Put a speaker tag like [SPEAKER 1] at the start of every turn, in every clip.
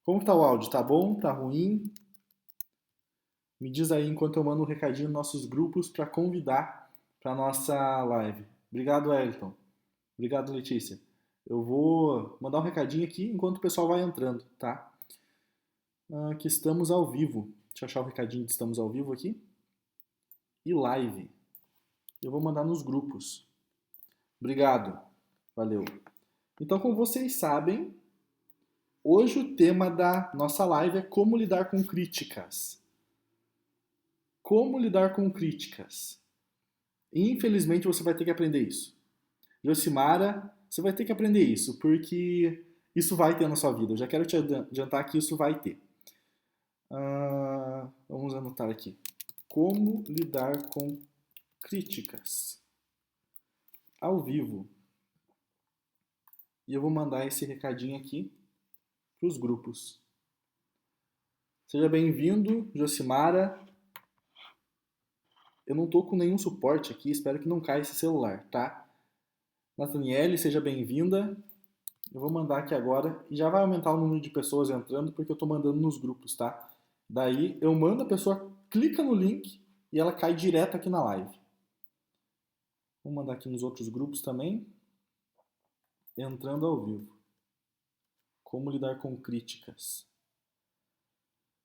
[SPEAKER 1] Como que tá o áudio? Tá bom? Tá ruim? Me diz aí enquanto eu mando um recadinho nos nossos grupos para convidar para nossa live. Obrigado, Elton. Obrigado, Letícia. Eu vou mandar um recadinho aqui enquanto o pessoal vai entrando, tá? Que estamos ao vivo. Deixa eu achar o recadinho de estamos ao vivo aqui. E live. Eu vou mandar nos grupos. Obrigado. Valeu. Então, como vocês sabem, hoje o tema da nossa live é como lidar com críticas. Como lidar com críticas? Infelizmente você vai ter que aprender isso. Josimara, você vai ter que aprender isso, porque isso vai ter na sua vida. Eu já quero te adiantar que isso vai ter. Vamos anotar aqui. Como lidar com críticas ao vivo. E eu vou mandar esse recadinho aqui para os grupos. Seja bem-vindo, Josimara. Eu não estou com nenhum suporte aqui, espero que não caia esse celular, tá? Nathaniele, seja bem-vinda. Eu vou mandar aqui agora e já vai aumentar o número de pessoas entrando porque eu estou mandando nos grupos, tá? Daí eu mando, a pessoa clica no link e ela cai direto aqui na live. Vou mandar aqui nos outros grupos também. Entrando ao vivo. Como lidar com críticas.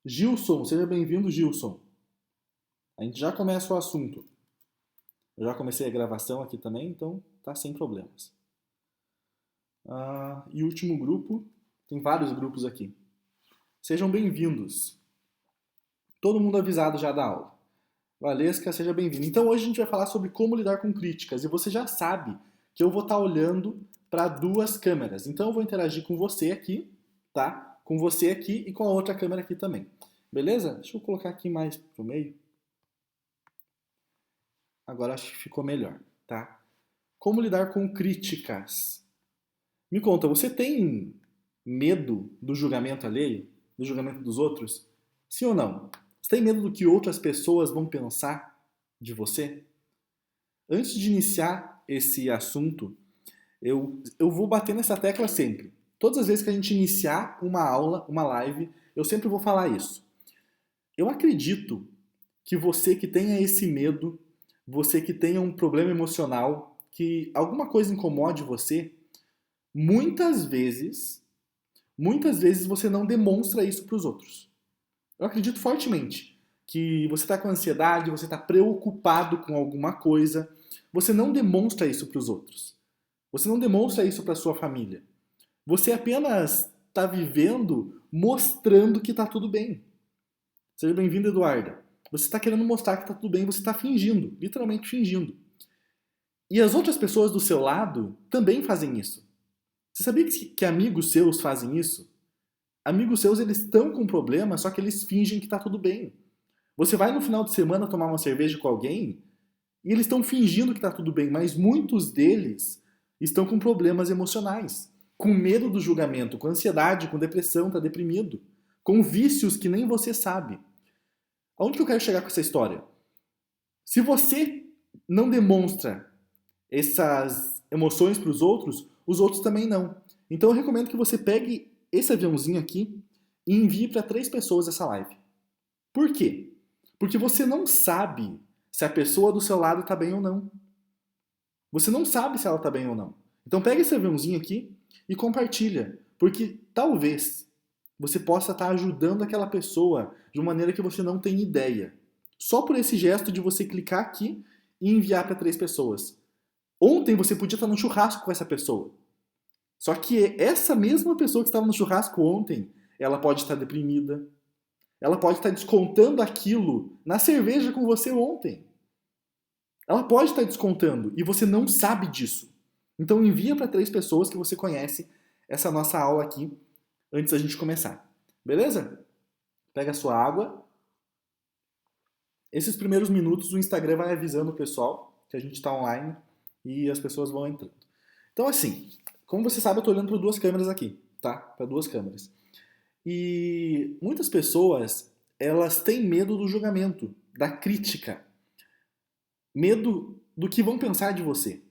[SPEAKER 1] Gilson, seja bem-vindo, Gilson. A gente já começa o assunto. Eu já comecei a gravação aqui também, então tá sem problemas. E o último grupo, tem vários grupos aqui. Sejam bem-vindos. Todo mundo avisado já da aula. Valesca, seja bem-vindo. Então hoje a gente vai falar sobre como lidar com críticas. E você já sabe que eu vou estar olhando para duas câmeras. Então eu vou interagir com você aqui, tá? Com você aqui e com a outra câmera aqui também. Beleza? Deixa eu colocar aqui mais pro meio. Agora acho que ficou melhor, tá? Como lidar com críticas? Me conta, você tem medo do julgamento alheio? Do julgamento dos outros? Sim ou não? Você tem medo do que outras pessoas vão pensar de você? Antes de iniciar esse assunto, eu vou bater nessa tecla sempre. Todas as vezes que a gente iniciar uma aula, uma live, eu sempre vou falar isso. Eu acredito que você que tenha esse medo, você que tenha um problema emocional, que alguma coisa incomode você, muitas vezes você não demonstra isso para os outros. Eu acredito fortemente que você está com ansiedade, você está preocupado com alguma coisa, você não demonstra isso para os outros. Você não demonstra isso para sua família. Você apenas está vivendo mostrando que está tudo bem. Seja bem-vindo, Eduarda. Você está querendo mostrar que está tudo bem, você está fingindo, literalmente fingindo. E as outras pessoas do seu lado também fazem isso. Você sabia que amigos seus fazem isso? Amigos seus, eles estão com problema, só que eles fingem que está tudo bem. Você vai no final de semana tomar uma cerveja com alguém e eles estão fingindo que está tudo bem, mas muitos deles estão com problemas emocionais, com medo do julgamento, com ansiedade, com depressão, está deprimido, com vícios que nem você sabe. Aonde que eu quero chegar com essa história? Se você não demonstra essas emoções para os outros também não. Então eu recomendo que você pegue esse aviãozinho aqui e envie para 3 pessoas essa live. Por quê? Porque você não sabe se a pessoa do seu lado está bem ou não. Você não sabe se ela está bem ou não. Então pega esse aviãozinho aqui e compartilha. Porque talvez você possa estar ajudando aquela pessoa de uma maneira que você não tem ideia. Só por esse gesto de você clicar aqui e enviar para 3 pessoas. Ontem você podia estar no churrasco com essa pessoa. Só que essa mesma pessoa que estava no churrasco ontem, ela pode estar deprimida. Ela pode estar descontando aquilo na cerveja com você ontem. Ela pode estar descontando e você não sabe disso. Então envia para 3 pessoas que você conhece essa nossa aula aqui antes da gente começar. Beleza? Pega a sua água. Esses primeiros minutos o Instagram vai avisando o pessoal que a gente está online e as pessoas vão entrando. Então assim, como você sabe, eu estou olhando para 2 câmeras aqui, tá? Para 2 câmeras. E muitas pessoas, elas têm medo do julgamento, da crítica. Medo do que vão pensar de você.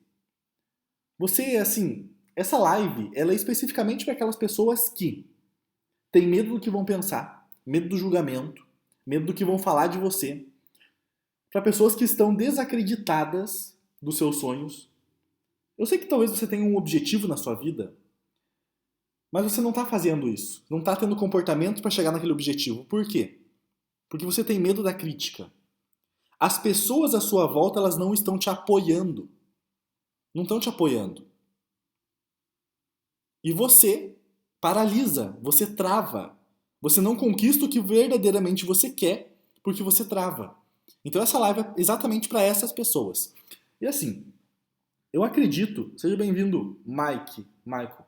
[SPEAKER 1] Você, assim, essa live, ela é especificamente para aquelas pessoas que tem medo do que vão pensar, medo do julgamento, medo do que vão falar de você. Para pessoas que estão desacreditadas dos seus sonhos. Eu sei que talvez você tenha um objetivo na sua vida, mas você não está fazendo isso. Não está tendo comportamento para chegar naquele objetivo. Por quê? Porque você tem medo da crítica. As pessoas à sua volta, elas não estão te apoiando. Não estão te apoiando. E você paralisa, você trava. Você não conquista o que verdadeiramente você quer, porque você trava. Então essa live é exatamente para essas pessoas. E assim, eu acredito, seja bem-vindo, Michael.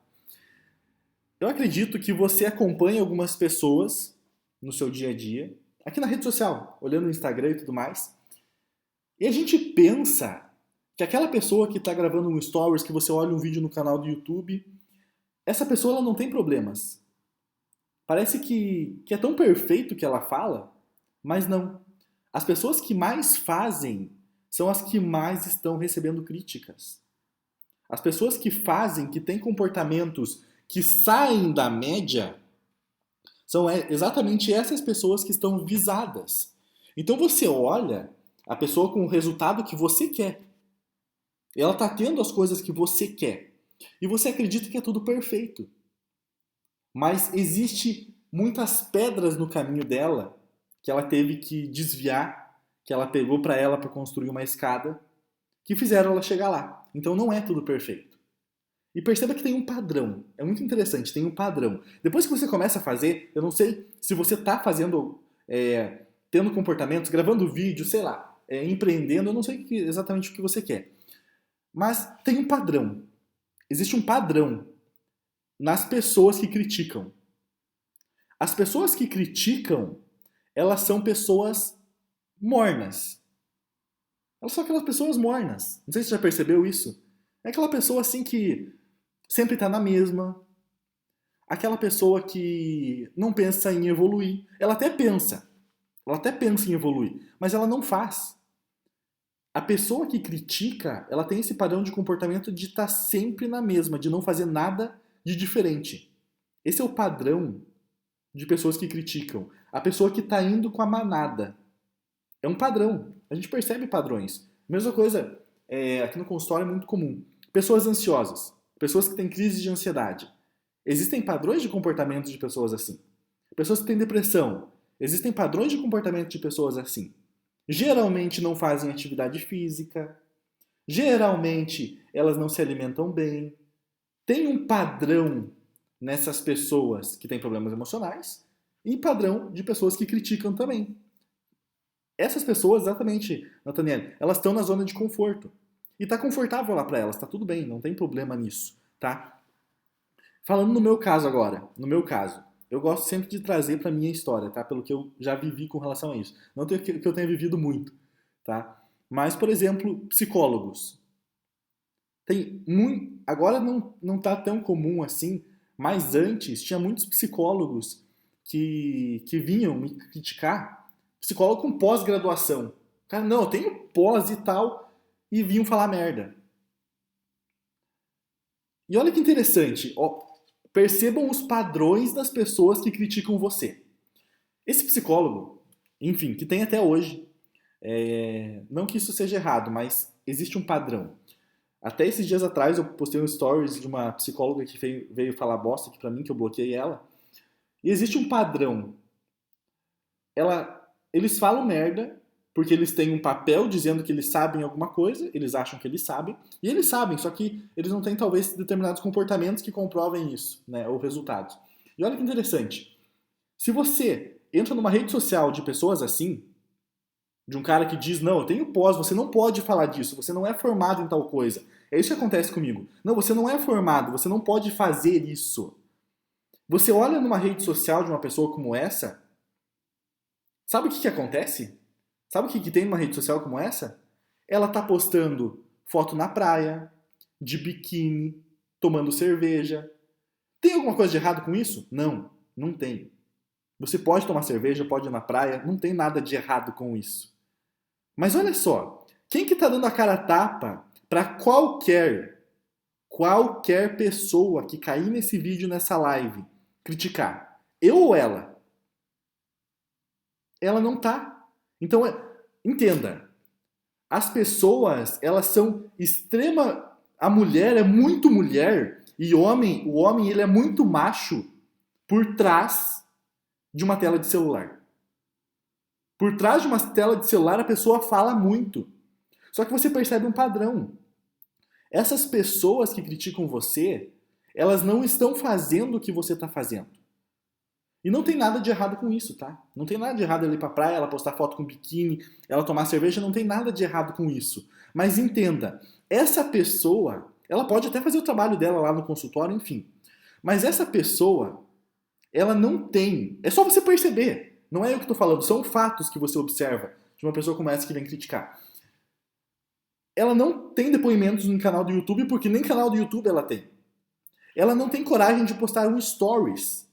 [SPEAKER 1] Eu acredito que você acompanha algumas pessoas no seu dia a dia, aqui na rede social, olhando no Instagram e tudo mais, e a gente pensa que aquela pessoa que está gravando um stories, que você olha um vídeo no canal do YouTube, essa pessoa ela não tem problemas. Parece que é tão perfeito o que ela fala, mas não. As pessoas que mais fazem são as que mais estão recebendo críticas. As pessoas que fazem, que têm comportamentos que saem da média, são exatamente essas pessoas que estão visadas. Então você olha a pessoa com o resultado que você quer. Ela está tendo as coisas que você quer. E você acredita que é tudo perfeito. Mas existe muitas pedras no caminho dela que ela teve que desviar, que ela pegou para ela para construir uma escada, que fizeram ela chegar lá. Então não é tudo perfeito. E perceba que tem um padrão. É muito interessante, tem um padrão. Depois que você começa a fazer, eu não sei se você está fazendo, tendo comportamentos, gravando vídeo, sei lá, empreendendo, eu não sei exatamente o que você quer. Mas tem um padrão. Existe um padrão nas pessoas que criticam. As pessoas que criticam, elas são pessoas mornas. Elas são aquelas pessoas mornas. Não sei se você já percebeu isso. É aquela pessoa assim que sempre está na mesma. Aquela pessoa que não pensa em evoluir. Ela até pensa em evoluir, mas ela não faz. A pessoa que critica, ela tem esse padrão de comportamento de estar sempre na mesma, de não fazer nada de diferente. Esse é o padrão de pessoas que criticam. A pessoa que está indo com a manada. É um padrão. A gente percebe padrões. Mesma coisa, aqui no consultório é muito comum. Pessoas ansiosas. Pessoas que têm crise de ansiedade. Existem padrões de comportamento de pessoas assim. Pessoas que têm depressão. Existem padrões de comportamento de pessoas assim. Geralmente não fazem atividade física. Geralmente elas não se alimentam bem. Tem um padrão nessas pessoas que têm problemas emocionais e padrão de pessoas que criticam também. Essas pessoas, exatamente, Nathaniel, elas estão na zona de conforto. E está confortável lá para elas, está tudo bem, não tem problema nisso, tá? Falando no meu caso agora, no meu caso, eu gosto sempre de trazer para minha história, tá? Pelo que eu já vivi com relação a isso. Não que eu tenha vivido muito, tá? Mas, por exemplo, psicólogos. Tem muito, agora não tá tão comum assim, mas antes tinha muitos psicólogos que vinham me criticar, psicólogo com pós-graduação. Cara, não, eu tenho pós e tal, e vinham falar merda. E olha que interessante, ó, percebam os padrões das pessoas que criticam você. Esse psicólogo, enfim, que tem até hoje, não que isso seja errado, mas existe um padrão. Até esses dias atrás eu postei um stories de uma psicóloga que veio falar bosta aqui pra mim, que eu bloqueei ela. E existe um padrão. Eles falam merda porque eles têm um papel dizendo que eles sabem alguma coisa, eles acham que eles sabem, e eles sabem, só que eles não têm talvez determinados comportamentos que comprovem isso, né, ou resultados. E olha que interessante. Se você entra numa rede social de pessoas assim, de um cara que diz, não, eu tenho pós, você não pode falar disso, você não é formado em tal coisa. É isso que acontece comigo. Não, você não é formado, você não pode fazer isso. Você olha numa rede social de uma pessoa como essa, sabe o que acontece? Sabe o que tem numa rede social como essa? Ela tá postando foto na praia, de biquíni, tomando cerveja. Tem alguma coisa de errado com isso? Não, não tem. Você pode tomar cerveja, pode ir na praia, não tem nada de errado com isso. Mas olha só, quem que tá dando a cara a tapa para qualquer pessoa que cair nesse vídeo, nessa live, criticar? Eu ou ela? Ela não tá. Então, entenda. As pessoas, elas são extrema... A mulher é muito mulher e o homem ele é muito macho por trás de uma tela de celular. Por trás de uma tela de celular, a pessoa fala muito. Só que você percebe um padrão. Essas pessoas que criticam você, elas não estão fazendo o que você está fazendo. E não tem nada de errado com isso, tá? Não tem nada de errado ela ir pra praia, ela postar foto com biquíni, ela tomar cerveja, não tem nada de errado com isso. Mas entenda, essa pessoa, ela pode até fazer o trabalho dela lá no consultório, enfim. Mas essa pessoa, ela não tem. É só você perceber. Não é eu que estou falando, são fatos que você observa de uma pessoa como essa que vem criticar. Ela não tem depoimentos no canal do YouTube porque nem canal do YouTube ela tem. Ela não tem coragem de postar um stories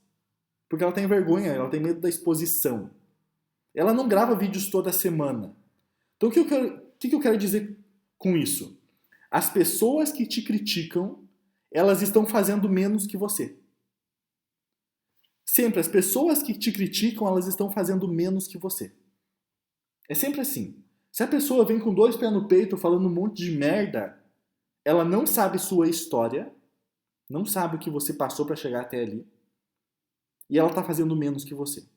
[SPEAKER 1] porque ela tem vergonha, ela tem medo da exposição. Ela não grava vídeos toda semana. Então o que eu quero dizer com isso? As pessoas que te criticam, elas estão fazendo menos que você. Sempre, as pessoas que te criticam, elas estão fazendo menos que você. É sempre assim. Se a pessoa vem com dois pés no peito falando um monte de merda, ela não sabe sua história, não sabe o que você passou para chegar até ali, e ela tá fazendo menos que você.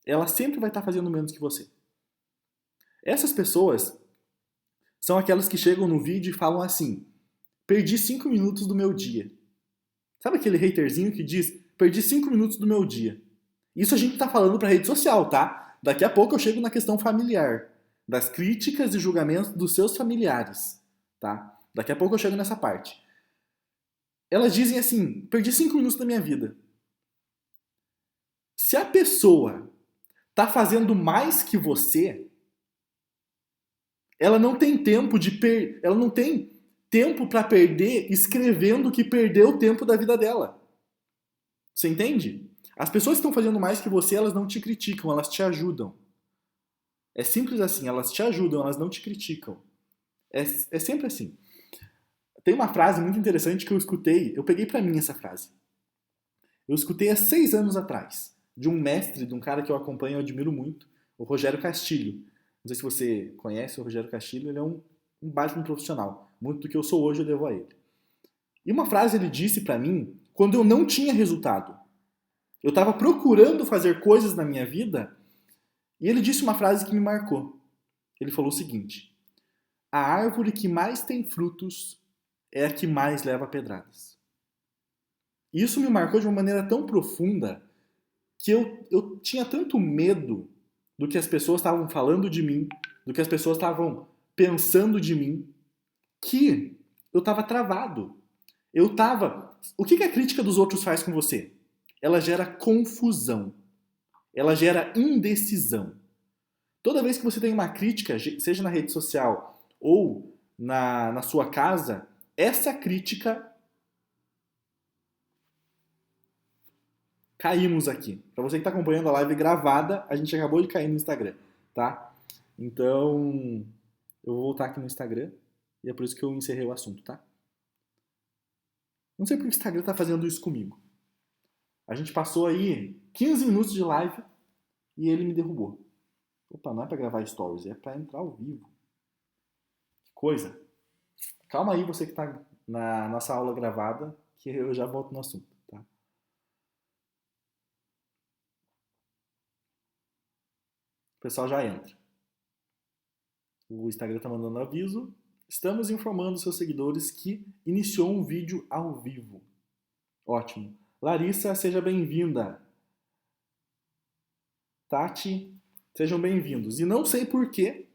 [SPEAKER 1] Ela sempre vai estar fazendo menos que você. Essas pessoas são aquelas que chegam no vídeo e falam assim: perdi 5 minutos do meu dia. Sabe aquele haterzinho que diz: perdi 5 minutos do meu dia? Isso a gente tá falando pra rede social, tá? Daqui a pouco eu chego na questão familiar, das críticas e julgamentos dos seus familiares, tá? Daqui a pouco eu chego nessa parte. Elas dizem assim: perdi 5 minutos da minha vida. Se a pessoa tá fazendo mais que você, ela não tem tempo ela não tem tempo para perder escrevendo que perdeu o tempo da vida dela. Você entende? As pessoas que estão fazendo mais que você, elas não te criticam, elas te ajudam. É simples assim, elas te ajudam, elas não te criticam. É sempre assim. Tem uma frase muito interessante que eu escutei, eu peguei pra mim essa frase. Eu escutei há 6 anos atrás, de um mestre, de um cara que eu acompanho e admiro muito, o Rogério Castilho. Não sei se você conhece o Rogério Castilho, ele é um baita um profissional. Muito do que eu sou hoje eu devo a ele. E uma frase ele disse pra mim quando eu não tinha resultado. Eu estava procurando fazer coisas na minha vida e ele disse uma frase que me marcou. Ele falou o seguinte: a árvore que mais tem frutos é a que mais leva pedradas. E isso me marcou de uma maneira tão profunda que eu tinha tanto medo do que as pessoas estavam falando de mim, do que as pessoas estavam pensando de mim, que eu estava travado. Eu estava... O que a crítica dos outros faz com você? Ela gera confusão. Ela gera indecisão. Toda vez que você tem uma crítica, seja na rede social ou na sua casa, essa crítica... Caímos aqui. Para você que está acompanhando a live gravada, a gente acabou de cair no Instagram, tá? Então, eu vou voltar aqui no Instagram e é por isso que eu encerrei o assunto, tá? Não sei porque o Instagram tá fazendo isso comigo. A gente passou aí 15 minutos de live e ele me derrubou. Opa, não é pra gravar stories, é pra entrar ao vivo. Que coisa. Calma aí você que tá na nossa aula gravada, que eu já volto no assunto, tá? O pessoal já entra. O Instagram tá mandando aviso. Estamos informando seus seguidores que iniciou um vídeo ao vivo. Ótimo. Larissa, seja bem-vinda. Tati, sejam bem-vindos. E não sei por que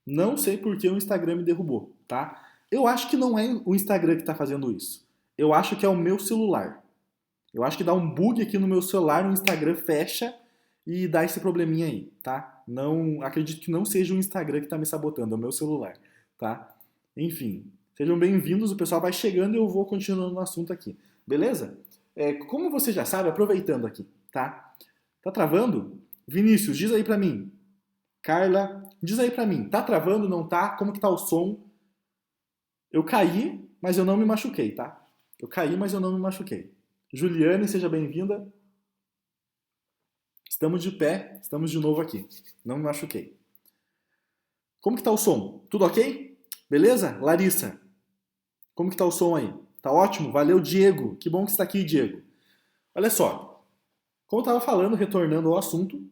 [SPEAKER 1] o Instagram me derrubou, tá? Eu acho que não é o Instagram que está fazendo isso. Eu acho que é o meu celular. Eu acho que dá um bug aqui no meu celular, no Instagram fecha e dá esse probleminha aí, tá? Não, acredito que não seja o Instagram que está me sabotando, é o meu celular, tá? Enfim, sejam bem-vindos, o pessoal vai chegando e eu vou continuando no assunto aqui, beleza? Como você já sabe, aproveitando aqui, tá? Tá travando? Vinícius, diz aí pra mim. Carla, diz aí pra mim, tá travando, não tá? Como que tá o som? Eu caí, mas eu não me machuquei, tá? Eu caí, mas eu não me machuquei. Juliane, seja bem-vinda. Estamos de pé, estamos de novo aqui. Não me machuquei. Como que tá o som? Tudo ok? Beleza? Larissa, como que tá o som aí? Tá ótimo? Valeu, Diego. Que bom que você está aqui, Diego. Olha só, como eu estava falando, retornando ao assunto,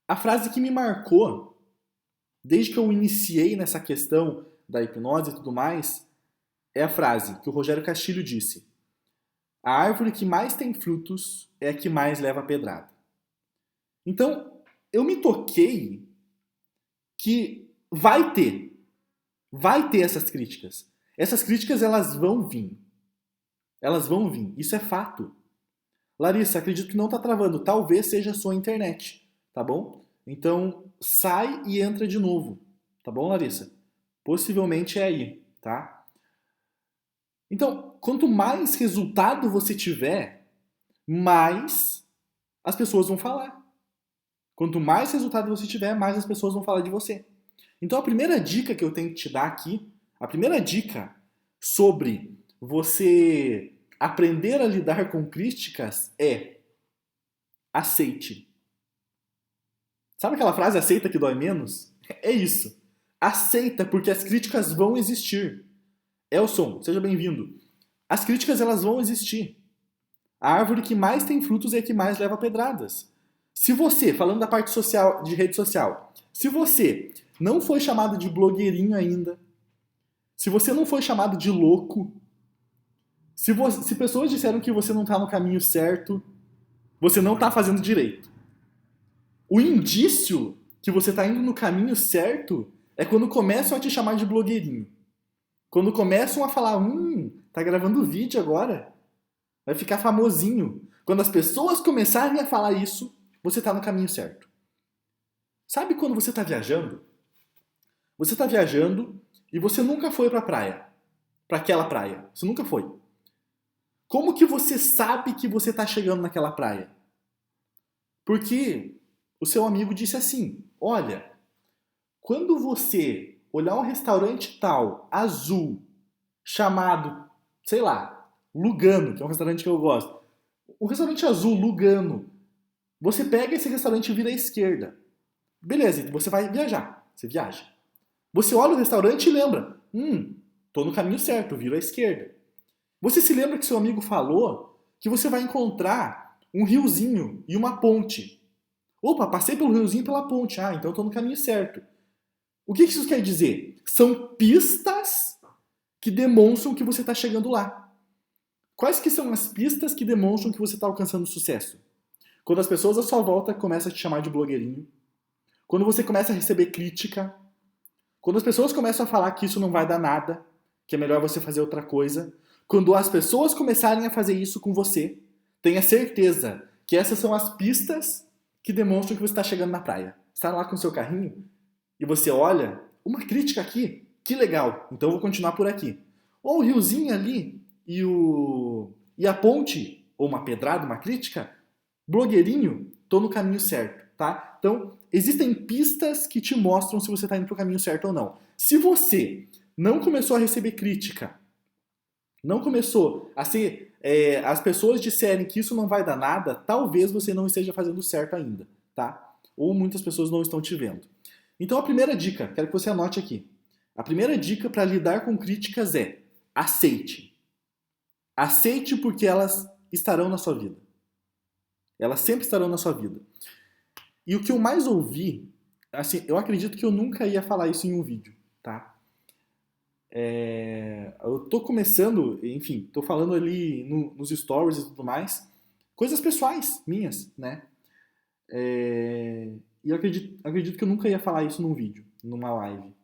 [SPEAKER 1] a frase que me marcou, desde que eu iniciei nessa questão da hipnose e tudo mais, é a frase que o Rogério Castilho disse: a árvore que mais tem frutos é a que mais leva pedrada. Então, eu me toquei que vai ter essas críticas. Essas críticas, elas vão vir. Elas vão vir. Isso é fato. Larissa, acredito que não está travando. Talvez seja a sua internet, tá bom? Então, sai e entra de novo. Tá bom, Larissa? Possivelmente é aí, tá? Então, quanto mais resultado você tiver, mais as pessoas vão falar. Quanto mais resultado você tiver, mais as pessoas vão falar de você. Então, a primeira dica que eu tenho que te dar aqui, a primeira dica sobre você aprender a lidar com críticas é: aceite. Sabe aquela frase, aceita que dói menos? É isso. Aceita, porque as críticas vão existir. Elson, seja bem-vindo. As críticas, elas vão existir. A árvore que mais tem frutos é a que mais leva pedradas. Se você, falando da parte social, de rede social, se você não foi chamado de blogueirinho ainda, se você não foi chamado de louco, se pessoas disseram que você não está no caminho certo, você não está fazendo direito. O indício que você está indo no caminho certo é quando começam a te chamar de blogueirinho. Quando começam a falar, tá gravando vídeo agora, vai ficar famosinho. Quando as pessoas começarem a falar isso, você está no caminho certo. Sabe quando você está viajando? Você está viajando e você nunca foi para a praia. Para aquela praia. Você nunca foi. Como que você sabe que você está chegando naquela praia? Porque o seu amigo disse assim: olha, quando você olhar um restaurante tal, azul, chamado, sei lá, Lugano, que é um restaurante que eu gosto. Um restaurante azul, Lugano. Você pega esse restaurante e vira à esquerda. Beleza, você vai viajar. Você viaja. Você olha o restaurante e lembra: tô no caminho certo, viro à esquerda. Você se lembra que seu amigo falou que você vai encontrar um riozinho e uma ponte. Opa, passei pelo riozinho e pela ponte. Ah, então tô no caminho certo. O que isso quer dizer? São pistas que demonstram que você está chegando lá. Quais que são as pistas que demonstram que você está alcançando sucesso? Quando as pessoas à sua volta começam a te chamar de blogueirinho, quando você começa a receber crítica, quando as pessoas começam a falar que isso não vai dar nada, que é melhor você fazer outra coisa, quando as pessoas começarem a fazer isso com você, tenha certeza que essas são as pistas que demonstram que você está chegando na praia. Você está lá com o seu carrinho e você olha, uma crítica aqui, que legal, então eu vou continuar por aqui. Ou o riozinho ali e a ponte, ou uma pedrada, uma crítica, blogueirinho, tô no caminho certo, tá? Então, existem pistas que te mostram se você está indo pro caminho certo ou não. Se você não começou a receber crítica, não começou a ser... as pessoas disserem que isso não vai dar nada, talvez você não esteja fazendo certo ainda, tá? Ou muitas pessoas não estão te vendo. Então, a primeira dica, quero que você anote aqui. A primeira dica para lidar com críticas é: aceite. Aceite, porque elas estarão na sua vida. Elas sempre estarão na sua vida. E o que eu mais ouvi, assim, eu acredito que eu nunca ia falar isso em um vídeo, tá? Eu tô começando, enfim, tô falando ali nos stories e tudo mais, coisas pessoais minhas, né? E eu acredito que eu nunca ia falar isso num vídeo, numa live.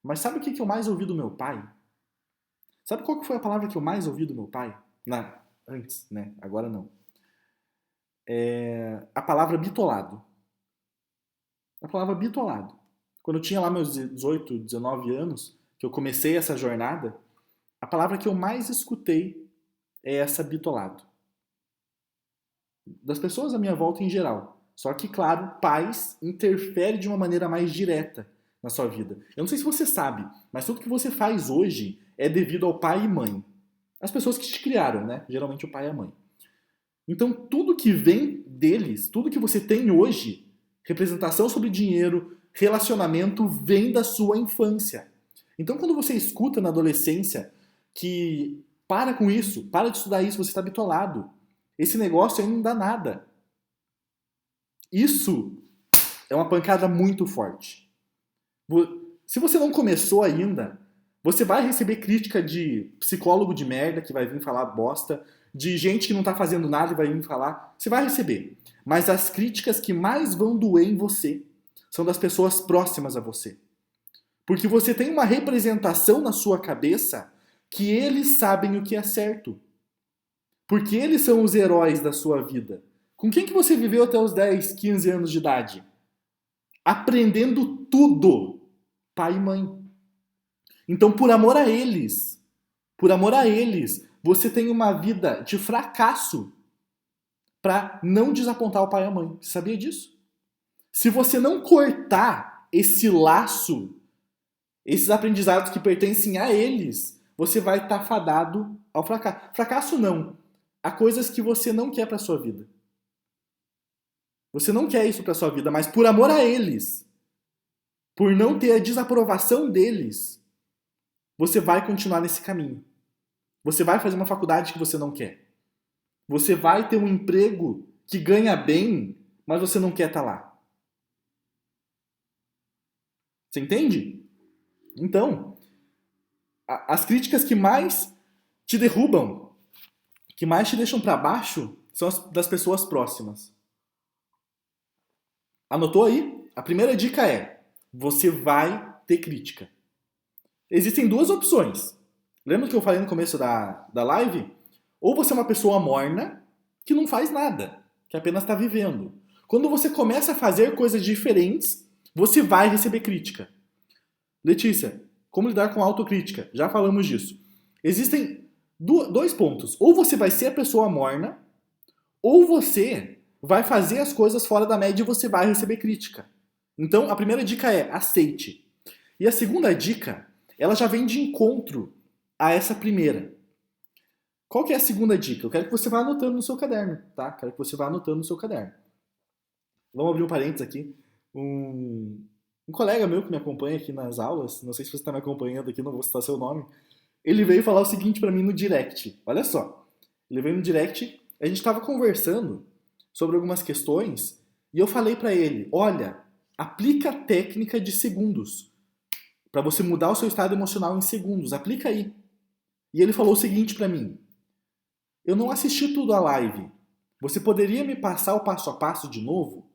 [SPEAKER 1] Mas sabe o que eu mais ouvi do meu pai? Sabe qual que foi a palavra que eu mais ouvi do meu pai? Antes, né? Agora não. A palavra bitolado. A palavra bitolado. Quando eu tinha lá meus 18, 19 anos, que eu comecei essa jornada, a palavra que eu mais escutei é essa bitolado. Das pessoas à minha volta em geral. Só que, claro, pais interferem de uma maneira mais direta na sua vida. Eu não sei se você sabe, mas tudo que você faz hoje é devido ao pai e mãe. As pessoas que te criaram, né? Geralmente o pai e a mãe. Então, tudo que vem deles, tudo que você tem hoje, representação sobre dinheiro, relacionamento, vem da sua infância. Então, quando você escuta na adolescência que para com isso, para de estudar isso, você está bitolado. Esse negócio aí não dá nada. Isso é uma pancada muito forte. Se você não começou ainda, você vai receber crítica de psicólogo de merda que vai vir falar bosta, de gente que não tá fazendo nada e vai vir falar. Você vai receber. Mas as críticas que mais vão doer em você são das pessoas próximas a você. Porque você tem uma representação na sua cabeça que eles sabem o que é certo. Porque eles são os heróis da sua vida. Com quem que você viveu até os 10, 15 anos de idade? Aprendendo tudo. Pai e mãe. Então, por amor a eles, você tem uma vida de fracasso para não desapontar o pai e a mãe. Você sabia disso? Se você não cortar esse laço, esses aprendizados que pertencem a eles, você vai estar fadado ao fracasso. Fracasso não. Há coisas que você não quer para sua vida. Você não quer isso para sua vida, mas por amor a eles, por não ter a desaprovação deles, você vai continuar nesse caminho. Você vai fazer uma faculdade que você não quer. Você vai ter um emprego que ganha bem, mas você não quer estar lá. Você entende? Então, as críticas que mais te derrubam, que mais te deixam para baixo, são as das pessoas próximas. Anotou aí? A primeira dica é: você vai ter crítica. Existem duas opções. Lembra que eu falei no começo da live? Ou você é uma pessoa morna que não faz nada, que apenas está vivendo. Quando você começa a fazer coisas diferentes, você vai receber crítica. Letícia, como lidar com autocrítica? Já falamos disso. Existem dois pontos. Ou você vai ser a pessoa morna, ou você vai fazer as coisas fora da média e você vai receber crítica. Então, a primeira dica é: aceite. E a segunda dica, ela já vem de encontro a essa primeira. Qual que é a segunda dica? Eu quero que você vá anotando no seu caderno, tá? Quero que você vá anotando no seu caderno. Vamos abrir um parênteses aqui. Um colega meu que me acompanha aqui nas aulas, não sei se você está me acompanhando aqui, não vou citar seu nome, ele veio falar o seguinte para mim no direct. Olha só. Ele veio no direct, a gente estava conversando sobre algumas questões e eu falei para ele: olha, aplica a técnica de segundos para você mudar o seu estado emocional em segundos. Aplica aí. E ele falou o seguinte para mim: eu não assisti tudo a live. Você poderia me passar o passo a passo de novo?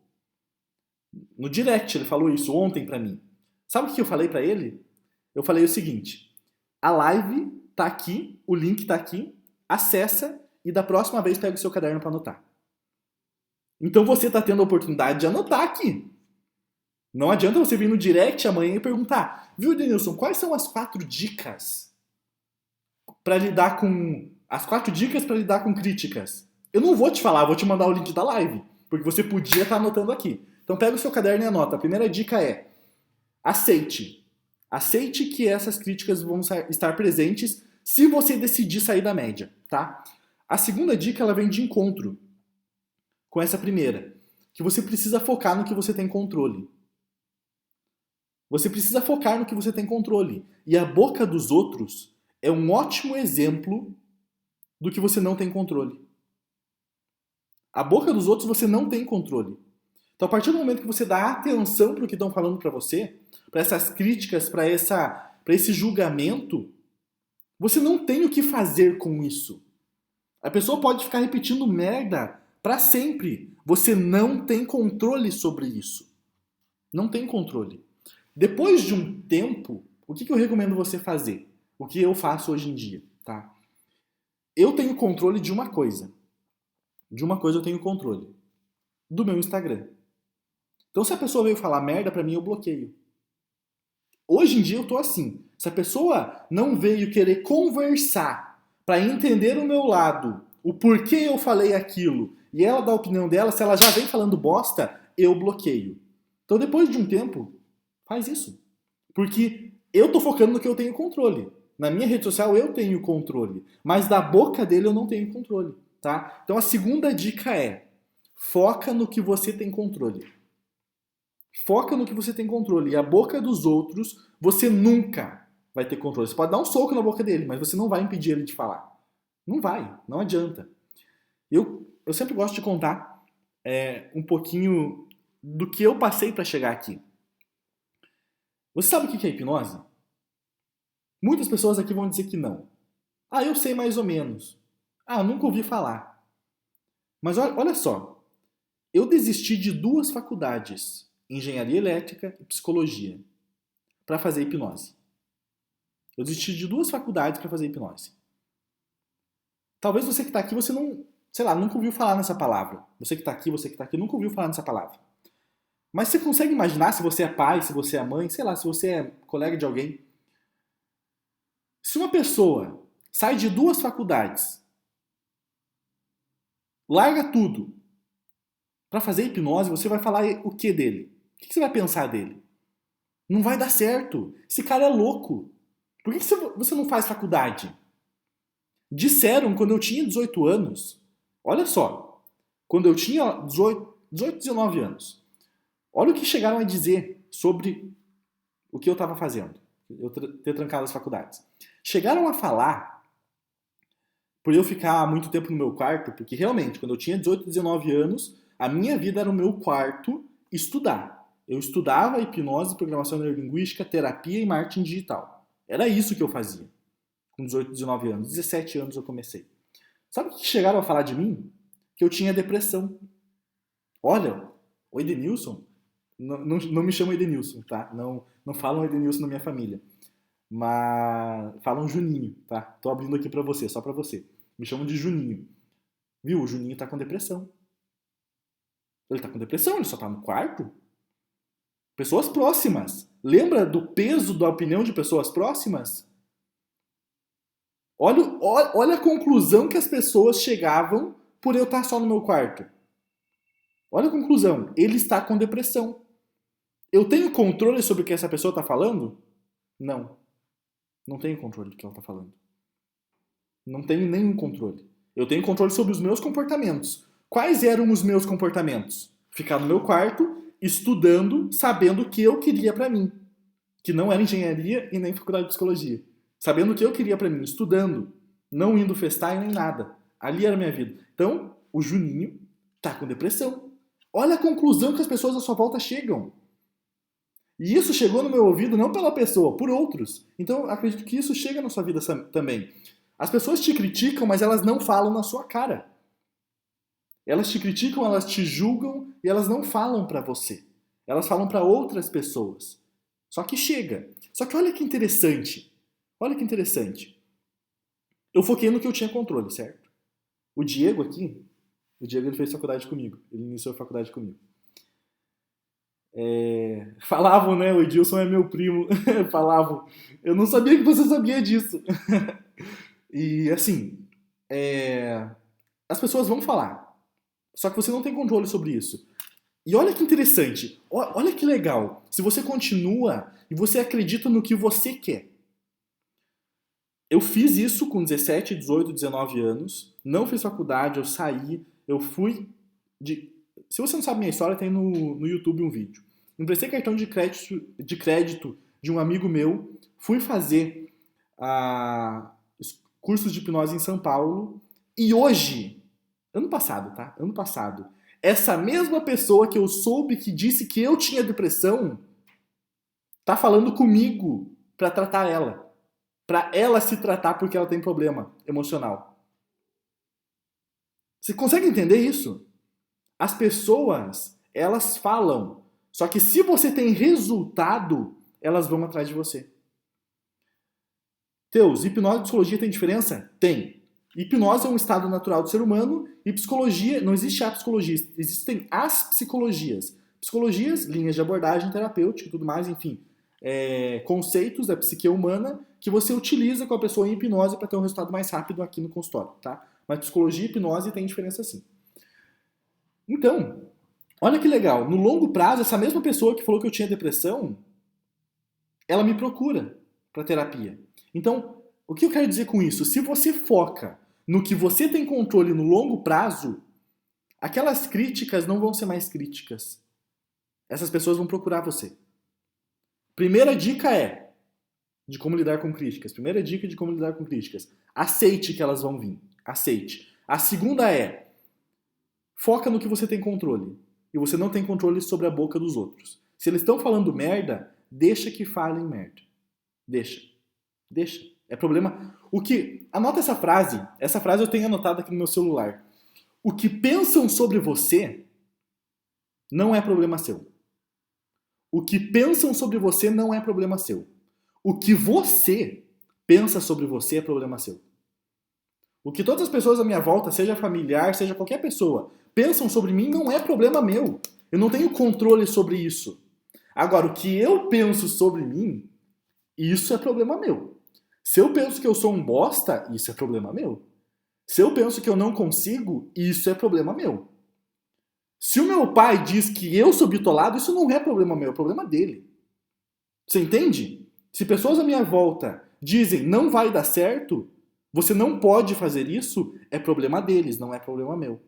[SPEAKER 1] No direct ele falou isso ontem para mim. Sabe o que eu falei para ele? Eu falei o seguinte: a live tá aqui, o link tá aqui, acessa e da próxima vez pega o seu caderno para anotar. Então você tá tendo a oportunidade de anotar aqui. Não adianta você vir no direct amanhã e perguntar: viu, Denilson, quais são as 4 dicas para lidar com as 4 dicas para lidar com críticas? Eu não vou te falar, vou te mandar o link da live, porque você podia estar anotando aqui. Então pega o seu caderno e anota. A primeira dica é: aceite. Aceite que essas críticas vão estar presentes se você decidir sair da média, tá? A segunda dica, ela vem de encontro com essa primeira, que você precisa focar no que você tem controle. Você precisa focar no que você tem controle. E a boca dos outros é um ótimo exemplo do que você não tem controle. A boca dos outros você não tem controle. Então, a partir do momento que você dá atenção para o que estão falando para você, para essas críticas, para esse julgamento, você não tem o que fazer com isso. A pessoa pode ficar repetindo merda para sempre. Você não tem controle sobre isso. Não tem controle. Depois de um tempo, o que eu recomendo você fazer? O que eu faço hoje em dia, tá? Eu tenho controle de uma coisa. De uma coisa eu tenho controle. Do meu Instagram. Então, se a pessoa veio falar merda pra mim, eu bloqueio. Hoje em dia eu tô assim. Se a pessoa não veio querer conversar pra entender o meu lado, o porquê eu falei aquilo, e ela dá a opinião dela, se ela já vem falando bosta, eu bloqueio. Então, depois de um tempo, faz isso. Porque eu tô focando no que eu tenho controle. Na minha rede social eu tenho controle. Mas da boca dele eu não tenho controle. tá? Então a segunda dica é: foca no que você tem controle. Foca no que você tem controle. E a boca dos outros, você nunca vai ter controle. Você pode dar um soco na boca dele, mas você não vai impedir ele de falar. Não vai, não adianta. Eu sempre gosto de contar um pouquinho do que eu passei para chegar aqui. Você sabe o que é hipnose? Muitas pessoas aqui vão dizer que não. Ah, eu sei mais ou menos. Ah, nunca ouvi falar. Mas olha só, eu desisti de 2 faculdades, engenharia elétrica e psicologia, para fazer hipnose. Eu desisti de 2 faculdades para fazer hipnose. Talvez você que está aqui, você não, sei lá, nunca ouviu falar nessa palavra. Você que está aqui, nunca ouviu falar nessa palavra. Mas você consegue imaginar, se você é pai, se você é mãe, sei lá, se você é colega de alguém, se uma pessoa sai de 2 faculdades, larga tudo para fazer hipnose, você vai falar o que dele? O que você vai pensar dele? Não vai dar certo. Esse cara é louco. Por que você não faz faculdade? Disseram quando eu tinha 18 anos, olha só, quando eu tinha 18, 19 anos, olha o que chegaram a dizer sobre o que eu estava fazendo, eu ter trancado as faculdades. Chegaram a falar, por eu ficar muito tempo no meu quarto, porque realmente, quando eu tinha 18, 19 anos, a minha vida era no meu quarto estudar. Eu estudava hipnose, programação neurolinguística, terapia e marketing digital. Era isso que eu fazia. Com 18, 19 anos. 17 anos eu comecei. Sabe o que chegaram a falar de mim? Que eu tinha depressão. Olha, o Edenilson, não me chamam Edenilson, tá? Não falam Edenilson na minha família. Mas falam Juninho, tá? Tô abrindo aqui pra você, só pra você. Me chamam de Juninho. Viu? O Juninho tá com depressão. Ele tá com depressão, ele só tá no quarto. Pessoas próximas. Lembra do peso da opinião de pessoas próximas? Olha a conclusão que as pessoas chegavam por eu estar só no meu quarto. Olha a conclusão. Ele está com depressão. Eu tenho controle sobre o que essa pessoa está falando? Não. Não tenho controle do que ela está falando. Não tenho nenhum controle. Eu tenho controle sobre os meus comportamentos. Quais eram os meus comportamentos? Ficar no meu quarto, estudando, sabendo o que eu queria para mim. Que não era engenharia e nem faculdade de psicologia. Sabendo o que eu queria para mim, estudando, não indo festar e nem nada. Ali era a minha vida. Então, o Juninho tá com depressão. Olha a conclusão que as pessoas à sua volta chegam. E isso chegou no meu ouvido não pela pessoa, por outros. Então, acredito que isso chega na sua vida também. As pessoas te criticam, mas elas não falam na sua cara. Elas te criticam, elas te julgam e elas não falam para você. Elas falam para outras pessoas. Só que chega. Só que olha que interessante. Olha que interessante. Eu foquei no que eu tinha controle, certo? O Diego aqui, ele fez faculdade comigo. Ele iniciou a faculdade comigo. Falavam, né? O Edilson é meu primo. Falavam. Eu não sabia que você sabia disso. E assim, as pessoas vão falar. Só que você não tem controle sobre isso. E olha que interessante. Olha que legal. Se você continua e você acredita no que você quer. Eu fiz isso com 17, 18, 19 anos. Não fiz faculdade, eu saí. Eu fui de... Se você não sabe minha história, tem no YouTube um vídeo. Emprestei cartão de crédito de um amigo meu. Fui fazer os cursos de hipnose em São Paulo. E hoje, ano passado, tá? Ano passado, essa mesma pessoa que eu soube que disse que eu tinha depressão tá falando comigo pra tratar ela. Pra ela se tratar porque ela tem problema emocional. Você consegue entender isso? As pessoas, elas falam. Só que se você tem resultado, elas vão atrás de você. Teus, hipnose e psicologia tem diferença? Tem. Hipnose é um estado natural do ser humano e psicologia, não existe a psicologia, existem as psicologias. Psicologias, linhas de abordagem terapêutica e tudo mais, enfim, conceitos da psique humana que você utiliza com a pessoa em hipnose para ter um resultado mais rápido aqui no consultório, tá? Mas psicologia e hipnose tem diferença sim. Então, olha que legal, no longo prazo, essa mesma pessoa que falou que eu tinha depressão, ela me procura para terapia. Então, o que eu quero dizer com isso? Se você foca no que você tem controle no longo prazo, aquelas críticas não vão ser mais críticas. Essas pessoas vão procurar você. Primeira dica é de como lidar com críticas. Primeira dica de como lidar com críticas. Aceite que elas vão vir. Aceite. A segunda é foca no que você tem controle. E você não tem controle sobre a boca dos outros. Se eles estão falando merda, deixa que falem merda. Deixa. Deixa. É problema. Anota essa frase. Essa frase eu tenho anotada aqui no meu celular. O que pensam sobre você não é problema seu. O que pensam sobre você não é problema seu. O que você pensa sobre você é problema seu. O que todas as pessoas à minha volta, seja familiar, seja qualquer pessoa, pensam sobre mim não é problema meu. Eu não tenho controle sobre isso. Agora, o que eu penso sobre mim, isso é problema meu. Se eu penso que eu sou um bosta, isso é problema meu. Se eu penso que eu não consigo, isso é problema meu. Se o meu pai diz que eu sou bitolado, isso não é problema meu, é problema dele. Você entende? Se pessoas à minha volta dizem não vai dar certo, você não pode fazer isso, é problema deles, não é problema meu.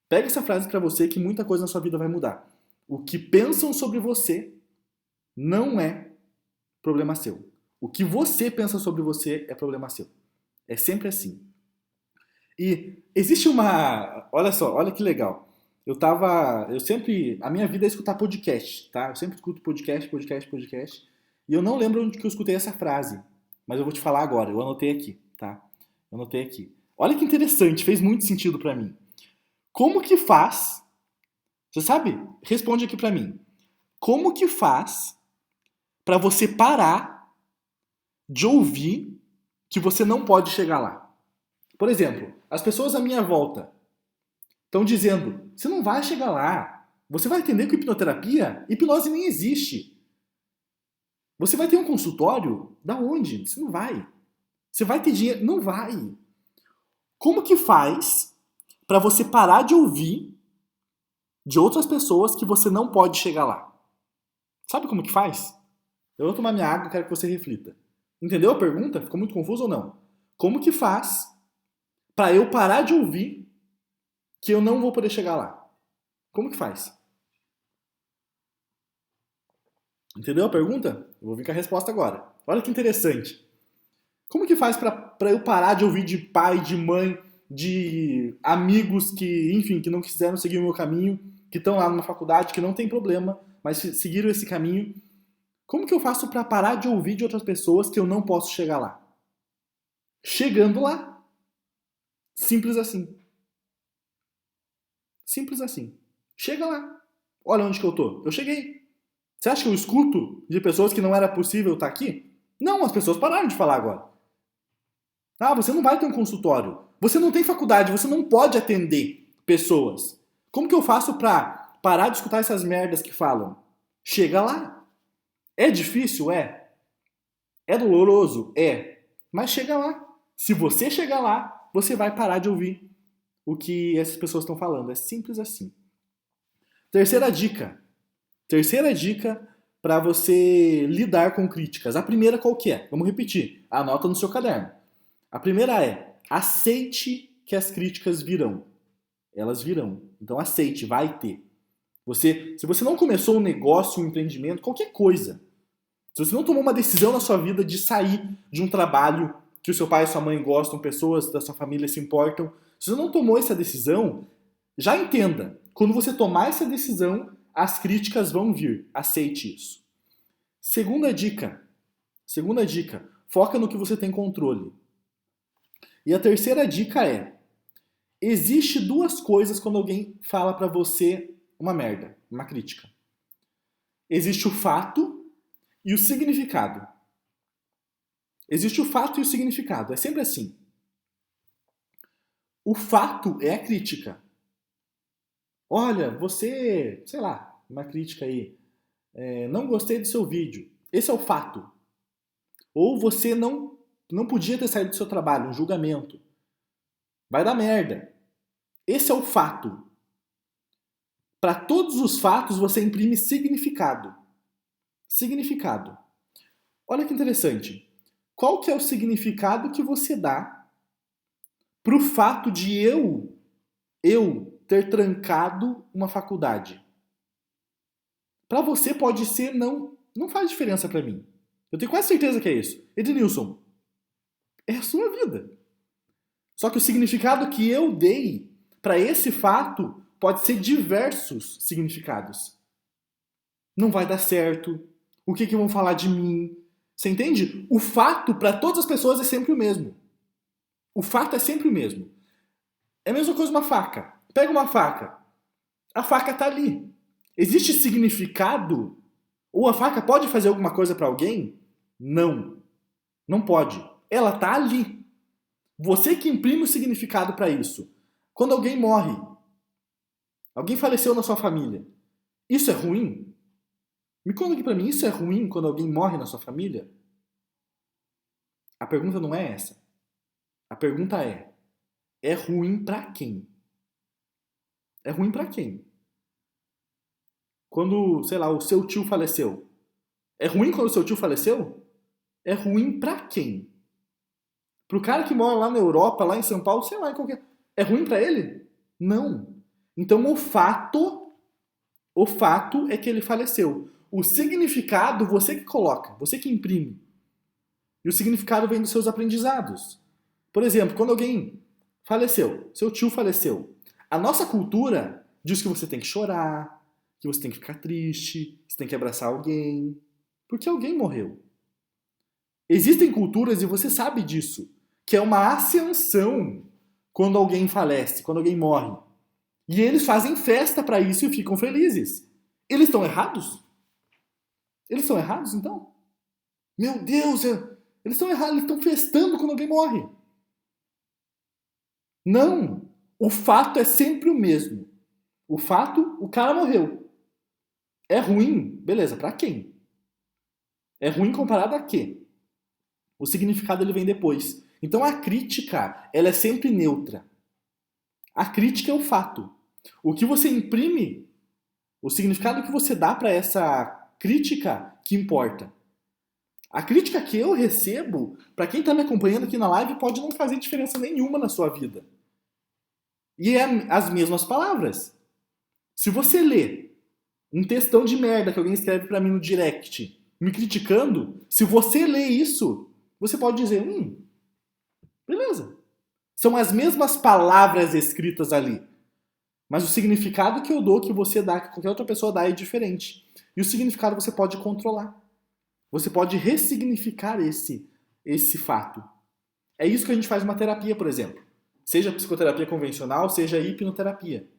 [SPEAKER 1] Pega essa frase pra você que muita coisa na sua vida vai mudar. O que pensam sobre você não é problema seu. O que você pensa sobre você é problema seu. É sempre assim. E existe uma... Olha só, olha que legal. A minha vida é escutar podcast, tá? Eu sempre escuto podcast. E eu não lembro onde que eu escutei essa frase. Mas eu vou te falar agora. Eu anotei aqui, tá? Eu anotei aqui. Olha que interessante, fez muito sentido pra mim. Como que faz... Você sabe? Responde aqui pra mim. Como que faz pra você parar de ouvir que você não pode chegar lá? Por exemplo, as pessoas à minha volta estão dizendo, você não vai chegar lá. Você vai entender que hipnoterapia, hipnose nem existe. Você vai ter um consultório? Da onde? Você não vai. Você vai ter dinheiro? Não vai. Como que faz para você parar de ouvir de outras pessoas que você não pode chegar lá? Sabe como que faz? Eu vou tomar minha água e quero que você reflita. Entendeu a pergunta? Ficou muito confuso ou não? Como que faz para eu parar de ouvir que eu não vou poder chegar lá? Como que faz? Entendeu a pergunta? Eu vou vir com a resposta agora. Olha que interessante. Como que faz para eu parar de ouvir de pai, de mãe, de amigos que, enfim, que não quiseram seguir o meu caminho, que estão lá na faculdade, que não tem problema, mas seguiram esse caminho? Como que eu faço para parar de ouvir de outras pessoas que eu não posso chegar lá? Chegando lá. Simples assim. Simples assim. Chega lá. Olha onde que eu tô. Eu cheguei. Você acha que eu escuto de pessoas que não era possível estar aqui? Não, as pessoas pararam de falar agora. Ah, você não vai ter um consultório. Você não tem faculdade, você não pode atender pessoas. Como que eu faço pra parar de escutar essas merdas que falam? Chega lá. É difícil? É. É doloroso? É. Mas chega lá. Se você chegar lá, você vai parar de ouvir o que essas pessoas estão falando. É simples assim. Terceira dica. Terceira dica para você lidar com críticas. A primeira qual que é? Vamos repetir. Anota no seu caderno. A primeira é: aceite que as críticas virão. Elas virão. Então aceite, vai ter. Se você não começou um negócio, um empreendimento, qualquer coisa, se você não tomou uma decisão na sua vida de sair de um trabalho que o seu pai e sua mãe gostam, pessoas da sua família se importam, se você não tomou essa decisão, já entenda, quando você tomar essa decisão, as críticas vão vir. Aceite isso. Segunda dica, foca no que você tem controle. E a terceira dica é: existe duas coisas quando alguém fala pra você uma merda, uma crítica. Existe o fato e o significado. Existe o fato e o significado. É sempre assim. O fato é a crítica. Olha, você, sei lá, uma crítica aí. Não gostei do seu vídeo. Esse é o fato. Ou você não podia ter saído do seu trabalho, um julgamento. Vai dar merda. Esse é o fato. Para todos os fatos você imprime significado. Significado. Olha que interessante. Qual que é o significado que você dá pro fato de eu ter trancado uma faculdade. Para você pode ser não faz diferença para mim. Eu tenho quase certeza que é isso. Ednilson, é a sua vida. Só que o significado que eu dei para esse fato pode ser diversos significados. Não vai dar certo. O que vão falar de mim? Você entende? O fato para todas as pessoas é sempre o mesmo. O fato é sempre o mesmo. É a mesma coisa uma faca. Pega uma faca. A faca tá ali. Existe significado? Ou a faca pode fazer alguma coisa para alguém? Não. Não pode. Ela tá ali. Você que imprime o significado para isso. Quando alguém morre, alguém faleceu na sua família, isso é ruim? Me conta aqui para mim, isso é ruim quando alguém morre na sua família? A pergunta não é essa. A pergunta é ruim para quem? É ruim para quem? Quando, sei lá, o seu tio faleceu. É ruim quando o seu tio faleceu? É ruim para quem? Pro cara que mora lá na Europa, lá em São Paulo, sei lá, em qualquer... É ruim para ele? Não. Então o fato é que ele faleceu. O significado você que coloca, você que imprime. E o significado vem dos seus aprendizados. Por exemplo, quando alguém faleceu, seu tio faleceu, a nossa cultura diz que você tem que chorar, que você tem que ficar triste, que você tem que abraçar alguém, porque alguém morreu. Existem culturas, e você sabe disso, que é uma ascensão quando alguém falece, quando alguém morre. E eles fazem festa para isso e ficam felizes. Eles estão errados? Eles estão errados, então? Meu Deus, eles estão errados, eles estão festando quando alguém morre. Não! O fato é sempre o mesmo. O fato, o cara morreu. É ruim? Beleza, para quem? É ruim comparado a quê? O significado ele vem depois. Então a crítica, ela é sempre neutra. A crítica é o fato. O que você imprime, o significado que você dá para essa crítica que importa. A crítica que eu recebo, para quem está me acompanhando aqui na live, pode não fazer diferença nenhuma na sua vida. E é as mesmas palavras. Se você lê um textão de merda que alguém escreve para mim no direct, me criticando, se você lê isso, você pode dizer, beleza. São as mesmas palavras escritas ali. Mas o significado que eu dou, que você dá, que qualquer outra pessoa dá é diferente. E o significado você pode controlar. Você pode ressignificar esse fato. É isso que a gente faz numa terapia, por exemplo. Seja psicoterapia convencional, seja hipnoterapia.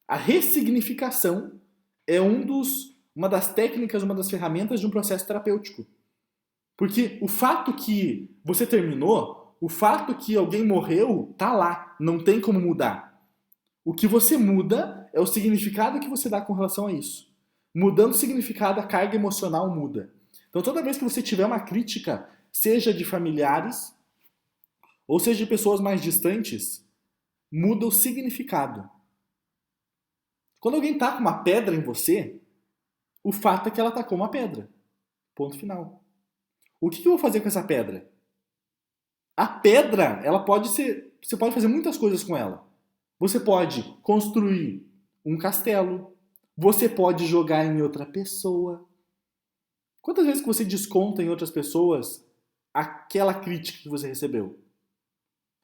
[SPEAKER 1] A ressignificação é uma das técnicas, uma das ferramentas de um processo terapêutico. Porque o fato que você terminou, o fato que alguém morreu, tá lá. Não tem como mudar. O que você muda é o significado que você dá com relação a isso. Mudando o significado, a carga emocional muda. Então, toda vez que você tiver uma crítica, seja de familiares ou seja de pessoas mais distantes, muda o significado. Quando alguém taca uma pedra em você, o fato é que ela tacou uma pedra. Ponto final. O que eu vou fazer com essa pedra? A pedra, ela pode ser... Você pode fazer muitas coisas com ela. Você pode construir um castelo. Você pode jogar em outra pessoa. Quantas vezes que você desconta em outras pessoas aquela crítica que você recebeu?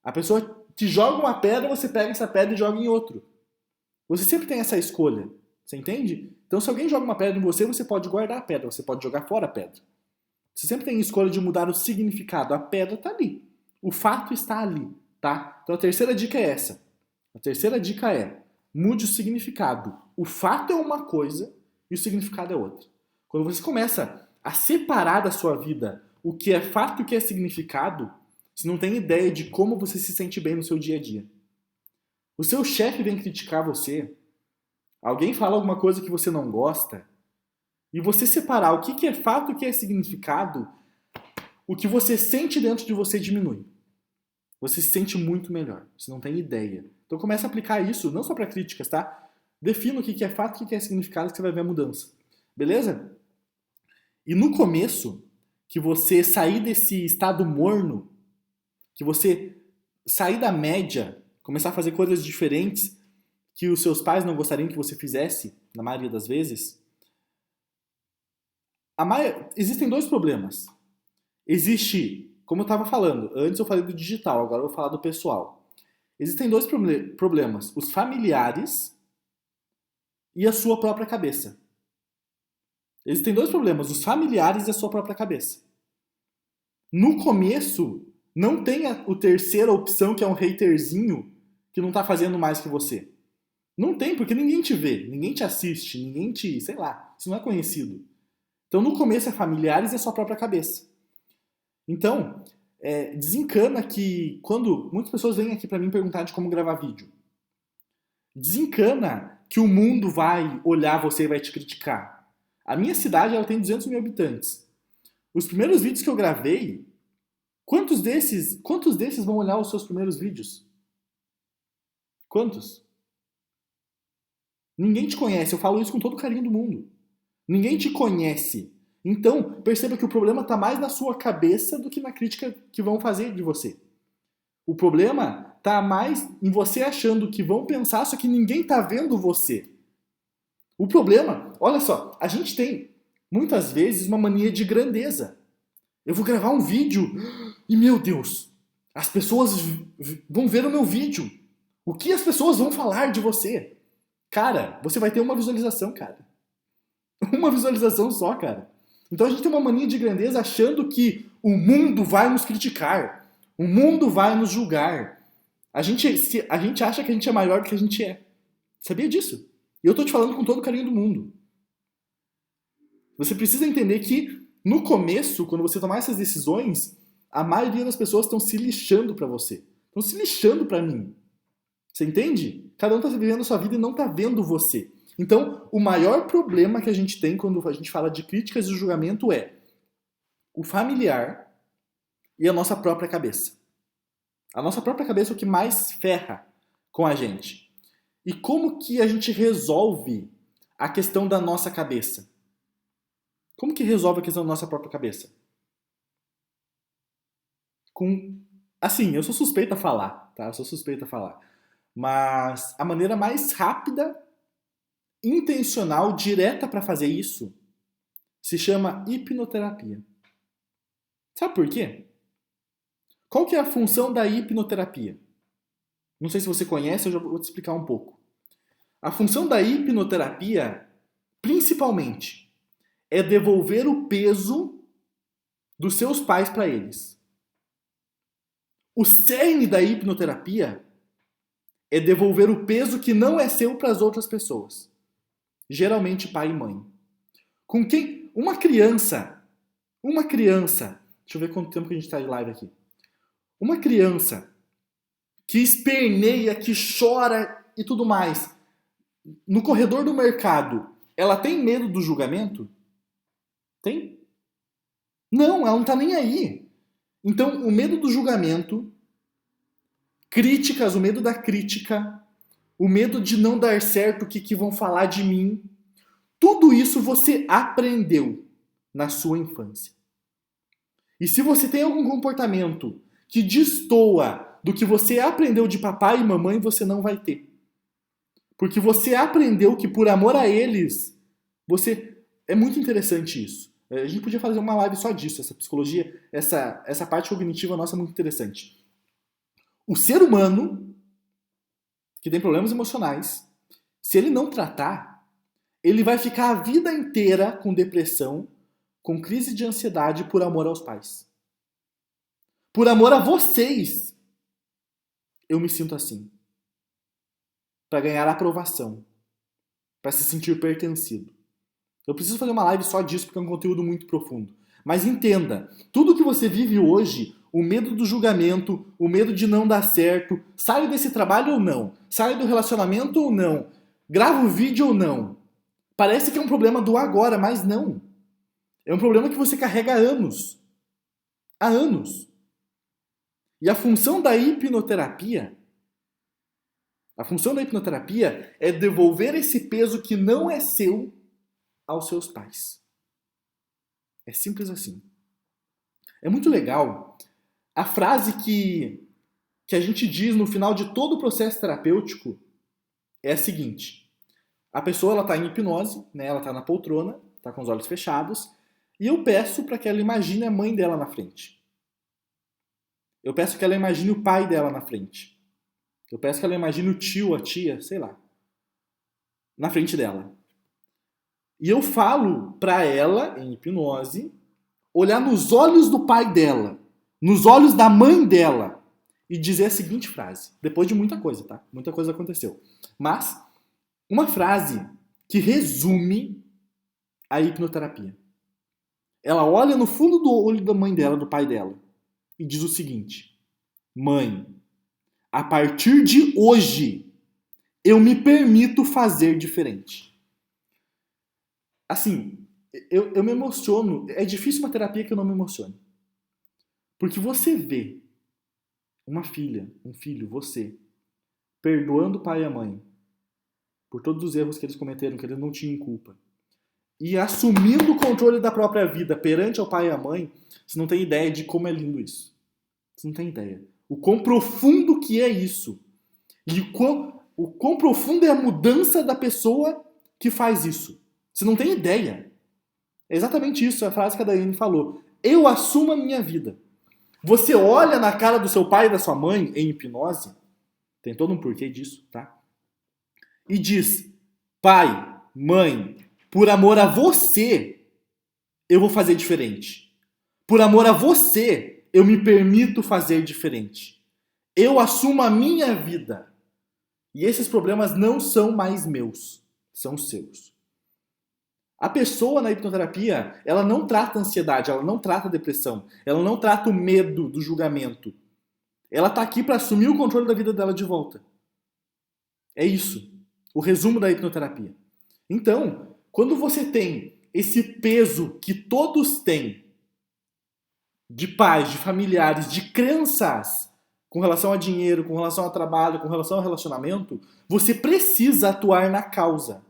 [SPEAKER 1] A pessoa te joga uma pedra, você pega essa pedra e joga em outro. Você sempre tem essa escolha. Você entende? Então, se alguém joga uma pedra em você, você pode guardar a pedra, você pode jogar fora a pedra. Você sempre tem a escolha de mudar o significado. A pedra está ali. O fato está ali, tá? Então, a terceira dica é essa. A terceira dica é: mude o significado. O fato é uma coisa e o significado é outra. Quando você começa a separar da sua vida o que é fato e o que é significado, você não tem ideia de como você se sente bem no seu dia a dia. O seu chefe vem criticar você, alguém fala alguma coisa que você não gosta, e você separar o que é fato e o que é significado, o que você sente dentro de você diminui. Você se sente muito melhor. Você não tem ideia. Então começa a aplicar isso, não só para críticas, tá? Defina o que é fato e o que é significado, que você vai ver a mudança. Beleza? E no começo, que você sair desse estado morno, que você sair da média, começar a fazer coisas diferentes que os seus pais não gostariam que você fizesse, na maioria das vezes, existem dois problemas. Existe, como eu estava falando, antes eu falei do digital, agora eu vou falar do pessoal. Existem dois problemas, os familiares e a sua própria cabeça. Existem dois problemas, os familiares e a sua própria cabeça. No começo, não tem a terceira opção, que é um haterzinho que não tá fazendo mais que você. Não tem, porque ninguém te vê, ninguém te assiste, ninguém te, sei lá, isso não é conhecido. Então, no começo é familiares e a sua própria cabeça. Então, desencana que quando muitas pessoas vêm aqui pra mim perguntar de como gravar vídeo, desencana que o mundo vai olhar você e vai te criticar. A minha cidade, ela tem 200 mil habitantes. Os primeiros vídeos que eu gravei, quantos desses vão olhar os seus primeiros vídeos? Quantos? Ninguém te conhece, eu falo isso com todo o carinho do mundo. Ninguém te conhece. Então, perceba que o problema está mais na sua cabeça do que na crítica que vão fazer de você. O problema está mais em você achando que vão pensar, só que ninguém está vendo você. O problema, olha só, a gente tem muitas vezes uma mania de grandeza. Eu vou gravar um vídeo e, meu Deus, as pessoas vão ver o meu vídeo. O que as pessoas vão falar de você? Cara, você vai ter uma visualização, cara. Uma visualização só, cara. Então a gente tem uma mania de grandeza achando que o mundo vai nos criticar. O mundo vai nos julgar. A gente acha que a gente é maior do que a gente é. Sabia disso? E eu tô te falando com todo o carinho do mundo. Você precisa entender que, no começo, quando você tomar essas decisões, a maioria das pessoas estão se lixando pra você. Estão se lixando pra mim. Você entende? Cada um tá vivendo a sua vida e não tá vendo você. Então, o maior problema que a gente tem quando a gente fala de críticas e julgamento é o familiar e a nossa própria cabeça. A nossa própria cabeça é o que mais ferra com a gente. E como que a gente resolve a questão da nossa cabeça? Como que resolve a questão da nossa própria cabeça? Assim, eu sou suspeito a falar, tá? Eu sou suspeito a falar. Mas a maneira mais rápida, intencional, direta para fazer isso se chama hipnoterapia. Sabe por quê? Qual que é a função da hipnoterapia? Não sei se você conhece, eu já vou te explicar um pouco. A função da hipnoterapia, principalmente, é devolver o peso dos seus pais para eles. O cerne da hipnoterapia é devolver o peso que não é seu para as outras pessoas. Geralmente pai e mãe. Com quem? Uma criança. Deixa eu ver quanto tempo que a gente está de live aqui. Uma criança que esperneia, que chora e tudo mais, no corredor do mercado, ela tem medo do julgamento? Tem? Não, ela não tá nem aí. Então, o medo do julgamento, críticas, o medo da crítica, o medo de não dar certo, o que vão falar de mim, tudo isso você aprendeu na sua infância. E se você tem algum comportamento que destoa do que você aprendeu de papai e mamãe, você não vai ter. Porque você aprendeu que por amor a eles, você... É muito interessante isso. A gente podia fazer uma live só disso, essa psicologia, essa parte cognitiva nossa é muito interessante. O ser humano que tem problemas emocionais, se ele não tratar, ele vai ficar a vida inteira com depressão, com crise de ansiedade por amor aos pais. Por amor a vocês, eu me sinto assim. Para ganhar aprovação. Para se sentir pertencido. Eu preciso fazer uma live só disso porque é um conteúdo muito profundo. Mas entenda, tudo que você vive hoje, o medo do julgamento, o medo de não dar certo, saio desse trabalho ou não, saio do relacionamento ou não, gravo vídeo ou não. Parece que é um problema do agora, mas não. É um problema que você carrega há anos. Há anos. E a função da hipnoterapia é devolver esse peso que não é seu aos seus pais. É simples assim. É muito legal a frase que que a gente diz no final de todo o processo terapêutico é a seguinte. A pessoa está em hipnose, né? Ela está na poltrona, está com os olhos fechados, e eu peço para que ela imagine a mãe dela na frente. Eu peço que ela imagine o pai dela na frente. Eu peço que ela imagine o tio, a tia, sei lá, na frente dela. E eu falo para ela, em hipnose, olhar nos olhos do pai dela, nos olhos da mãe dela, e dizer a seguinte frase. Depois de muita coisa, tá? Muita coisa aconteceu. Mas, uma frase que resume a hipnoterapia. Ela olha no fundo do olho da mãe dela, do pai dela, e diz o seguinte: mãe, a partir de hoje, eu me permito fazer diferente. Assim, eu me emociono. É difícil uma terapia que eu não me emocione. Porque você vê uma filha, um filho, você, perdoando o pai e a mãe por todos os erros que eles cometeram, que eles não tinham culpa, e assumindo o controle da própria vida perante ao pai e a mãe, você não tem ideia de como é lindo isso. Você não tem ideia. O quão profundo que é isso. E o quão profundo é a mudança da pessoa que faz isso. Você não tem ideia. É exatamente isso, a frase que a Daiane falou. Eu assumo a minha vida. Você olha na cara do seu pai e da sua mãe em hipnose, tem todo um porquê disso, tá? E diz: pai, mãe, por amor a você, eu vou fazer diferente. Por amor a você, eu me permito fazer diferente. Eu assumo a minha vida. E esses problemas não são mais meus, são seus. A pessoa na hipnoterapia, ela não trata a ansiedade, ela não trata a depressão, ela não trata o medo do julgamento. Ela está aqui para assumir o controle da vida dela de volta. É isso, o resumo da hipnoterapia. Então, quando você tem esse peso que todos têm, de pais, de familiares, de crenças, com relação a dinheiro, com relação ao trabalho, com relação ao relacionamento, você precisa atuar na causa.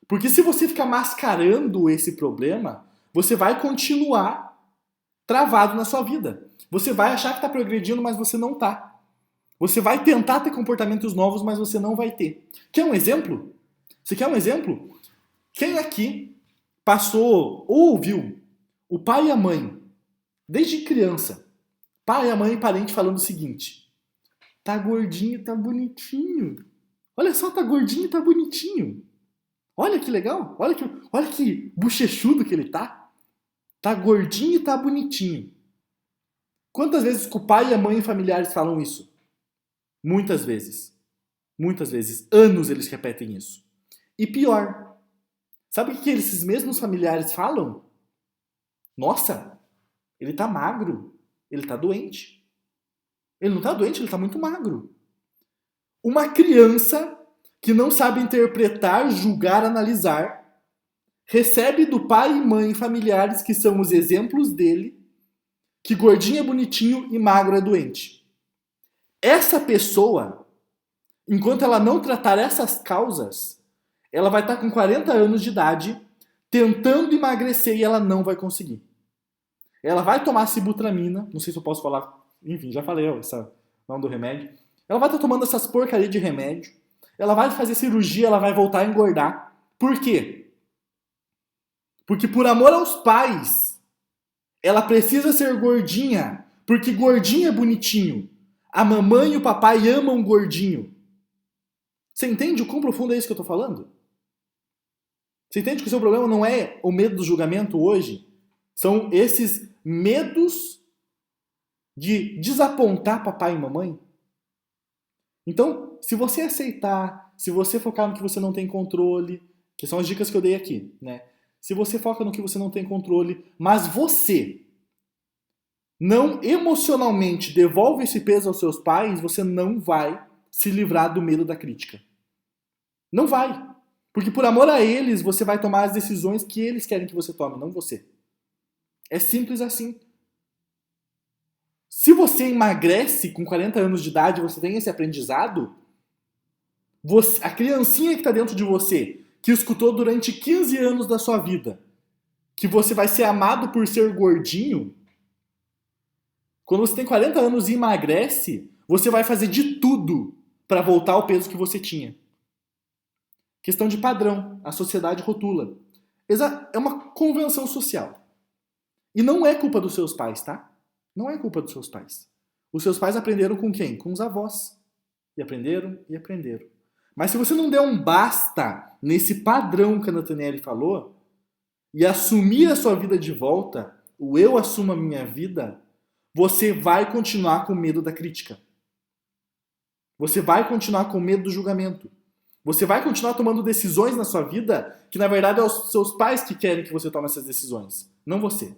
[SPEAKER 1] Porque se você ficar mascarando esse problema, você vai continuar travado na sua vida. Você vai achar que está progredindo, mas você não está. Você vai tentar ter comportamentos novos, mas você não vai ter. Quer um exemplo? Você quer um exemplo? Quem aqui passou ou ouviu o pai e a mãe, desde criança, pai, a mãe e parente falando o seguinte: tá gordinho, tá bonitinho. Olha só, tá gordinho, tá bonitinho. Olha que legal, olha que bochechudo que ele tá. Tá gordinho e tá bonitinho. Quantas vezes que o pai e a mãe e familiares falam isso? Muitas vezes. Muitas vezes. Anos eles repetem isso. E pior, sabe o que esses mesmos familiares falam? Nossa, ele tá magro, ele tá doente. Ele não tá doente, ele tá muito magro. Uma criança que não sabe interpretar, julgar, analisar, recebe do pai e mãe familiares que são os exemplos dele, que gordinho é bonitinho e magro é doente. Essa pessoa, enquanto ela não tratar essas causas, ela vai estar com 40 anos de idade tentando emagrecer e ela não vai conseguir. Ela vai tomar sibutramina, não sei se eu posso falar, enfim, já falei o nome do remédio. Ela vai estar tomando essas porcaria de remédio. Ela vai fazer cirurgia, ela vai voltar a engordar. Por quê? Porque por amor aos pais, ela precisa ser gordinha, porque gordinho é bonitinho. A mamãe e o papai amam gordinho. Você entende o quão profundo é isso que eu estou falando? Você entende que o seu problema não é o medo do julgamento hoje? São esses medos de desapontar papai e mamãe? Então, se você aceitar, se você focar no que você não tem controle, que são as dicas que eu dei aqui, né? Se você foca no que você não tem controle, mas você não emocionalmente devolve esse peso aos seus pais, você não vai se livrar do medo da crítica. Não vai. Porque por amor a eles, você vai tomar as decisões que eles querem que você tome, não você. É simples assim. Se você emagrece com 40 anos de idade, você tem esse aprendizado, a criancinha que está dentro de você, que escutou durante 15 anos da sua vida, que você vai ser amado por ser gordinho, quando você tem 40 anos e emagrece, você vai fazer de tudo para voltar ao peso que você tinha. Questão de padrão, a sociedade rotula. É uma convenção social. E não é culpa dos seus pais, tá? Não é culpa dos seus pais. Os seus pais aprenderam com quem? Com os avós. E aprenderam, e aprenderam. Mas se você não der um basta nesse padrão que a Nathaniele falou, e assumir a sua vida de volta, o eu assumo a minha vida, você vai continuar com medo da crítica. Você vai continuar com medo do julgamento. Você vai continuar tomando decisões na sua vida que, na verdade, é os seus pais que querem que você tome essas decisões, não você.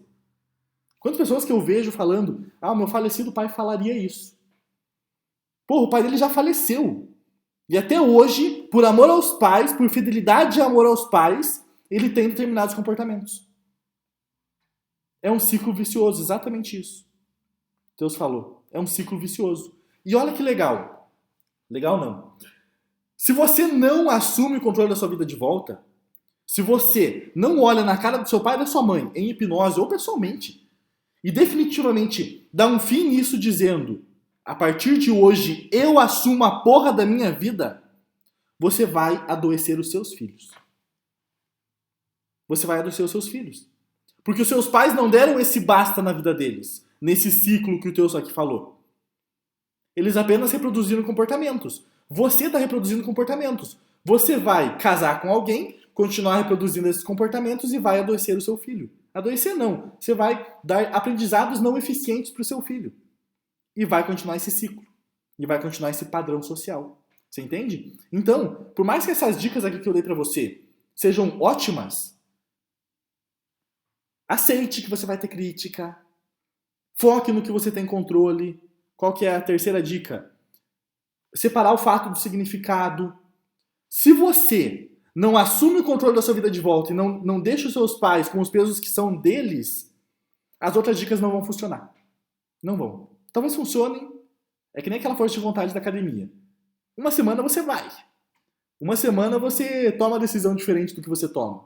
[SPEAKER 1] Quantas pessoas que eu vejo falando, o meu falecido pai falaria isso. Pô, o pai dele já faleceu. E até hoje, por amor aos pais, por fidelidade e amor aos pais, ele tem determinados comportamentos. É um ciclo vicioso, exatamente isso. Deus falou. É um ciclo vicioso. E olha que legal. Legal não. Se você não assume o controle da sua vida de volta, se você não olha na cara do seu pai e da sua mãe, em hipnose ou pessoalmente, e definitivamente dá um fim nisso dizendo, a partir de hoje eu assumo a porra da minha vida, você vai adoecer os seus filhos. Você vai adoecer os seus filhos. Porque os seus pais não deram esse basta na vida deles, nesse ciclo que o teu aqui falou. Eles apenas reproduziram comportamentos. Você está reproduzindo comportamentos. Você vai casar com alguém, continuar reproduzindo esses comportamentos e vai adoecer o seu filho. Adoecer não. Você vai dar aprendizados não eficientes para o seu filho. E vai continuar esse ciclo. E vai continuar esse padrão social. Você entende? Então, por mais que essas dicas aqui que eu dei para você sejam ótimas, aceite que você vai ter crítica. Foque no que você tem controle. Qual que é a terceira dica? Separar o fato do significado. Se você não assume o controle da sua vida de volta e não deixa os seus pais com os pesos que são deles, as outras dicas não vão funcionar. Não vão. Talvez funcionem. É que nem aquela força de vontade da academia. Uma semana você vai. Uma semana você toma uma decisão diferente do que você toma.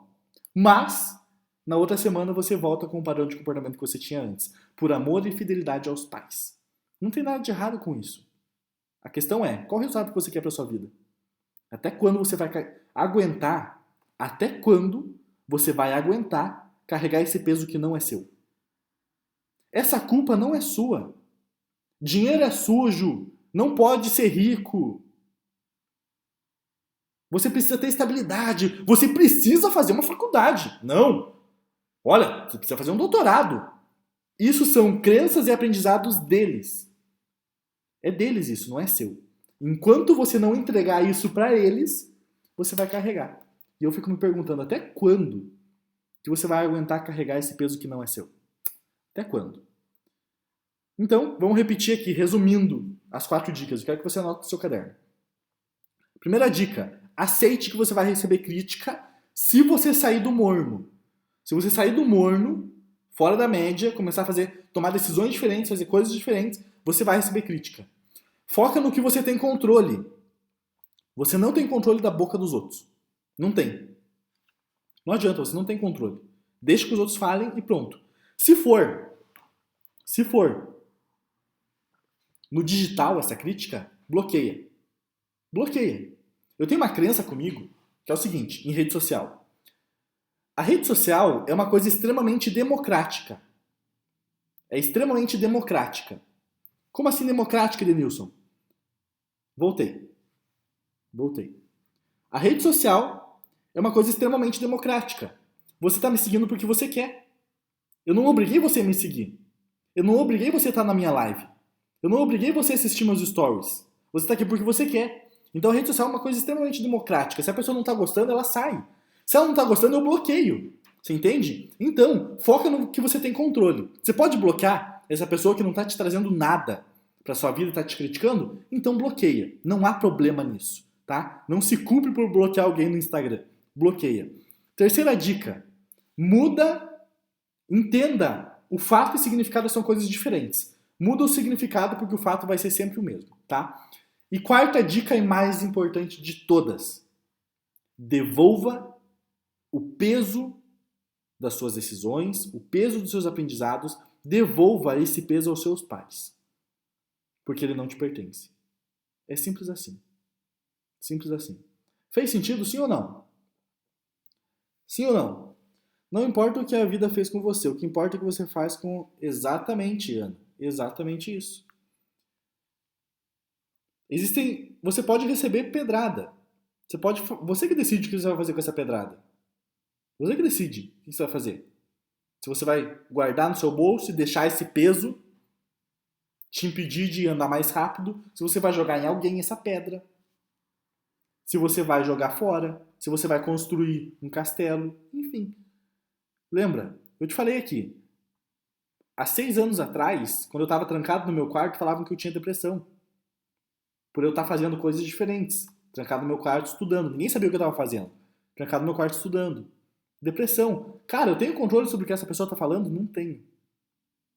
[SPEAKER 1] Mas, na outra semana você volta com o padrão de comportamento que você tinha antes. Por amor e fidelidade aos pais. Não tem nada de errado com isso. A questão é, qual o resultado que você quer para sua vida? Até quando você vai aguentar? Até quando você vai aguentar carregar esse peso que não é seu? Essa culpa não é sua. Dinheiro é sujo. Não pode ser rico. Você precisa ter estabilidade. Você precisa fazer uma faculdade. Não. Olha, você precisa fazer um doutorado. Isso são crenças e aprendizados deles. É deles isso, não é seu. Enquanto você não entregar isso para eles, você vai carregar. E eu fico me perguntando, até quando que você vai aguentar carregar esse peso que não é seu? Até quando? Então, vamos repetir aqui, resumindo as 4 dicas. Eu quero que você anote no seu caderno. Primeira dica, aceite que você vai receber crítica se você sair do morno. Se você sair do morno, fora da média, começar a tomar decisões diferentes, fazer coisas diferentes, você vai receber crítica. Foca no que você tem controle. Você não tem controle da boca dos outros. Não tem. Não adianta, você não tem controle. Deixa que os outros falem e pronto. Se for no digital essa crítica, bloqueia. Bloqueia. Eu tenho uma crença comigo que é o seguinte, em rede social. A rede social é uma coisa extremamente democrática. É extremamente democrática. Como assim democrática, Denilson? Voltei. A rede social é uma coisa extremamente democrática. Você está me seguindo porque você quer. Eu não obriguei você a me seguir. Eu não obriguei você a estar na minha live. Eu não obriguei você a assistir meus stories. Você está aqui porque você quer. Então a rede social é uma coisa extremamente democrática. Se a pessoa não está gostando, ela sai. Se ela não está gostando, eu bloqueio. Você entende? Então, foca no que você tem controle. Você pode bloquear essa pessoa que não está te trazendo nada para sua vida e está te criticando? Então bloqueia. Não há problema nisso, tá? Não se culpe por bloquear alguém no Instagram. Bloqueia. Terceira dica. Muda, entenda. O fato e o significado são coisas diferentes. Muda o significado porque o fato vai ser sempre o mesmo, tá? E quarta dica e mais importante de todas. Devolva o peso das suas decisões, o peso dos seus aprendizados, devolva esse peso aos seus pais. porque ele não te pertence. É simples assim. Simples assim. Fez sentido, sim ou não? Sim ou não? Não importa o que a vida fez com você, o que importa é o que você faz com exatamente, Ana. Exatamente isso. Você pode receber pedrada. Você que decide o que você vai fazer com essa pedrada. Você que decide o que você vai fazer. Se você vai guardar no seu bolso e deixar esse peso te impedir de andar mais rápido, se você vai jogar em alguém essa pedra, se você vai jogar fora, se você vai construir um castelo, enfim. Lembra? Eu te falei aqui. Há 6 anos atrás, quando eu estava trancado no meu quarto, falavam que eu tinha depressão. Por eu estar fazendo coisas diferentes. Trancado no meu quarto estudando. Ninguém sabia o que eu estava fazendo. Trancado no meu quarto estudando. Depressão. Cara, eu tenho controle sobre o que essa pessoa está falando? Não tenho.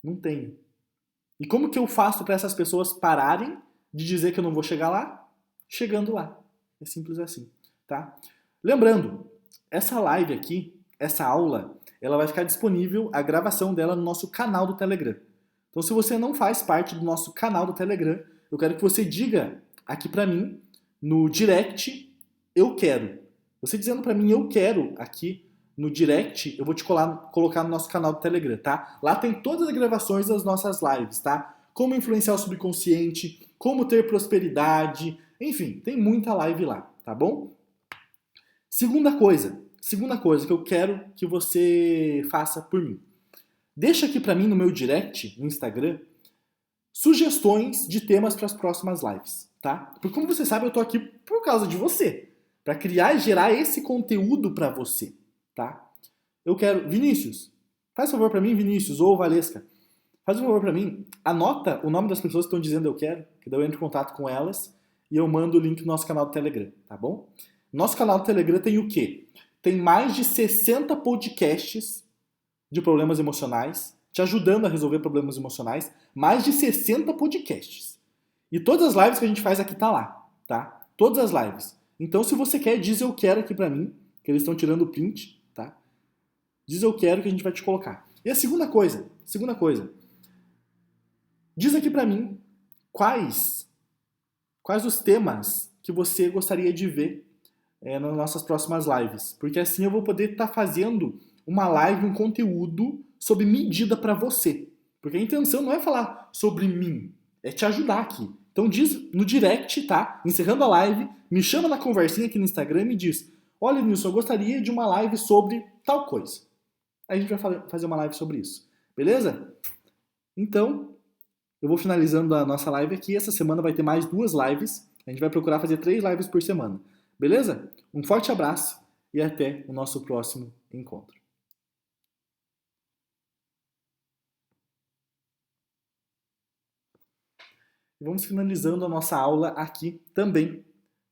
[SPEAKER 1] Não tenho. E como que eu faço para essas pessoas pararem de dizer que eu não vou chegar lá? Chegando lá. É simples assim, tá? Lembrando, essa live aqui, essa aula, ela vai ficar disponível, a gravação dela no nosso canal do Telegram. Então, se você não faz parte do nosso canal do Telegram, eu quero que você diga aqui pra mim, no direct, eu quero. Você dizendo pra mim, eu quero, aqui no direct, eu vou te colocar no nosso canal do Telegram, tá? Lá tem todas as gravações das nossas lives, tá? Como influenciar o subconsciente, como ter prosperidade, enfim, tem muita live lá, tá bom? Segunda coisa que eu quero que você faça por mim. Deixa aqui pra mim no meu direct, no Instagram, sugestões de temas para as próximas lives, tá? Porque como você sabe, eu tô aqui por causa de você, para criar e gerar esse conteúdo para você, tá? Eu quero, Vinícius, faz favor para mim, Vinícius ou Valesca, faz um favor para mim, anota o nome das pessoas que estão dizendo eu quero, que daí eu entro em contato com elas e eu mando o link do nosso canal do Telegram, tá bom? Nosso canal do Telegram tem o quê? Tem mais de 60 podcasts de problemas emocionais, te ajudando a resolver problemas emocionais, mais de 60 podcasts. E todas as lives que a gente faz aqui tá lá, tá? Todas as lives. Então, se você quer, diz eu quero aqui pra mim, que eles estão tirando o print, tá? Diz eu quero que a gente vai te colocar. E a segunda coisa, diz aqui pra mim quais os temas que você gostaria de ver nas nossas próximas lives. Porque assim eu vou poder estar fazendo uma live, um conteúdo sob medida para você. Porque a intenção não é falar sobre mim, é te ajudar aqui. Então diz no direct, tá? Encerrando a live, me chama na conversinha aqui no Instagram e me diz: olha, Nilson, eu gostaria de uma live sobre tal coisa. Aí a gente vai fazer uma live sobre isso. Beleza? Então, eu vou finalizando a nossa live aqui. Essa semana vai ter mais 2 lives. A gente vai procurar fazer 3 lives por semana. Beleza? Um forte abraço e até o nosso próximo encontro. Vamos finalizando a nossa aula aqui também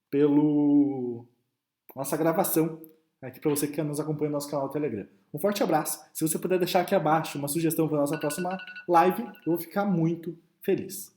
[SPEAKER 1] pelo nossa gravação aqui para você que nos acompanha no nosso canal do Telegram. Um forte abraço. Se você puder deixar aqui abaixo uma sugestão para a nossa próxima live, eu vou ficar muito feliz.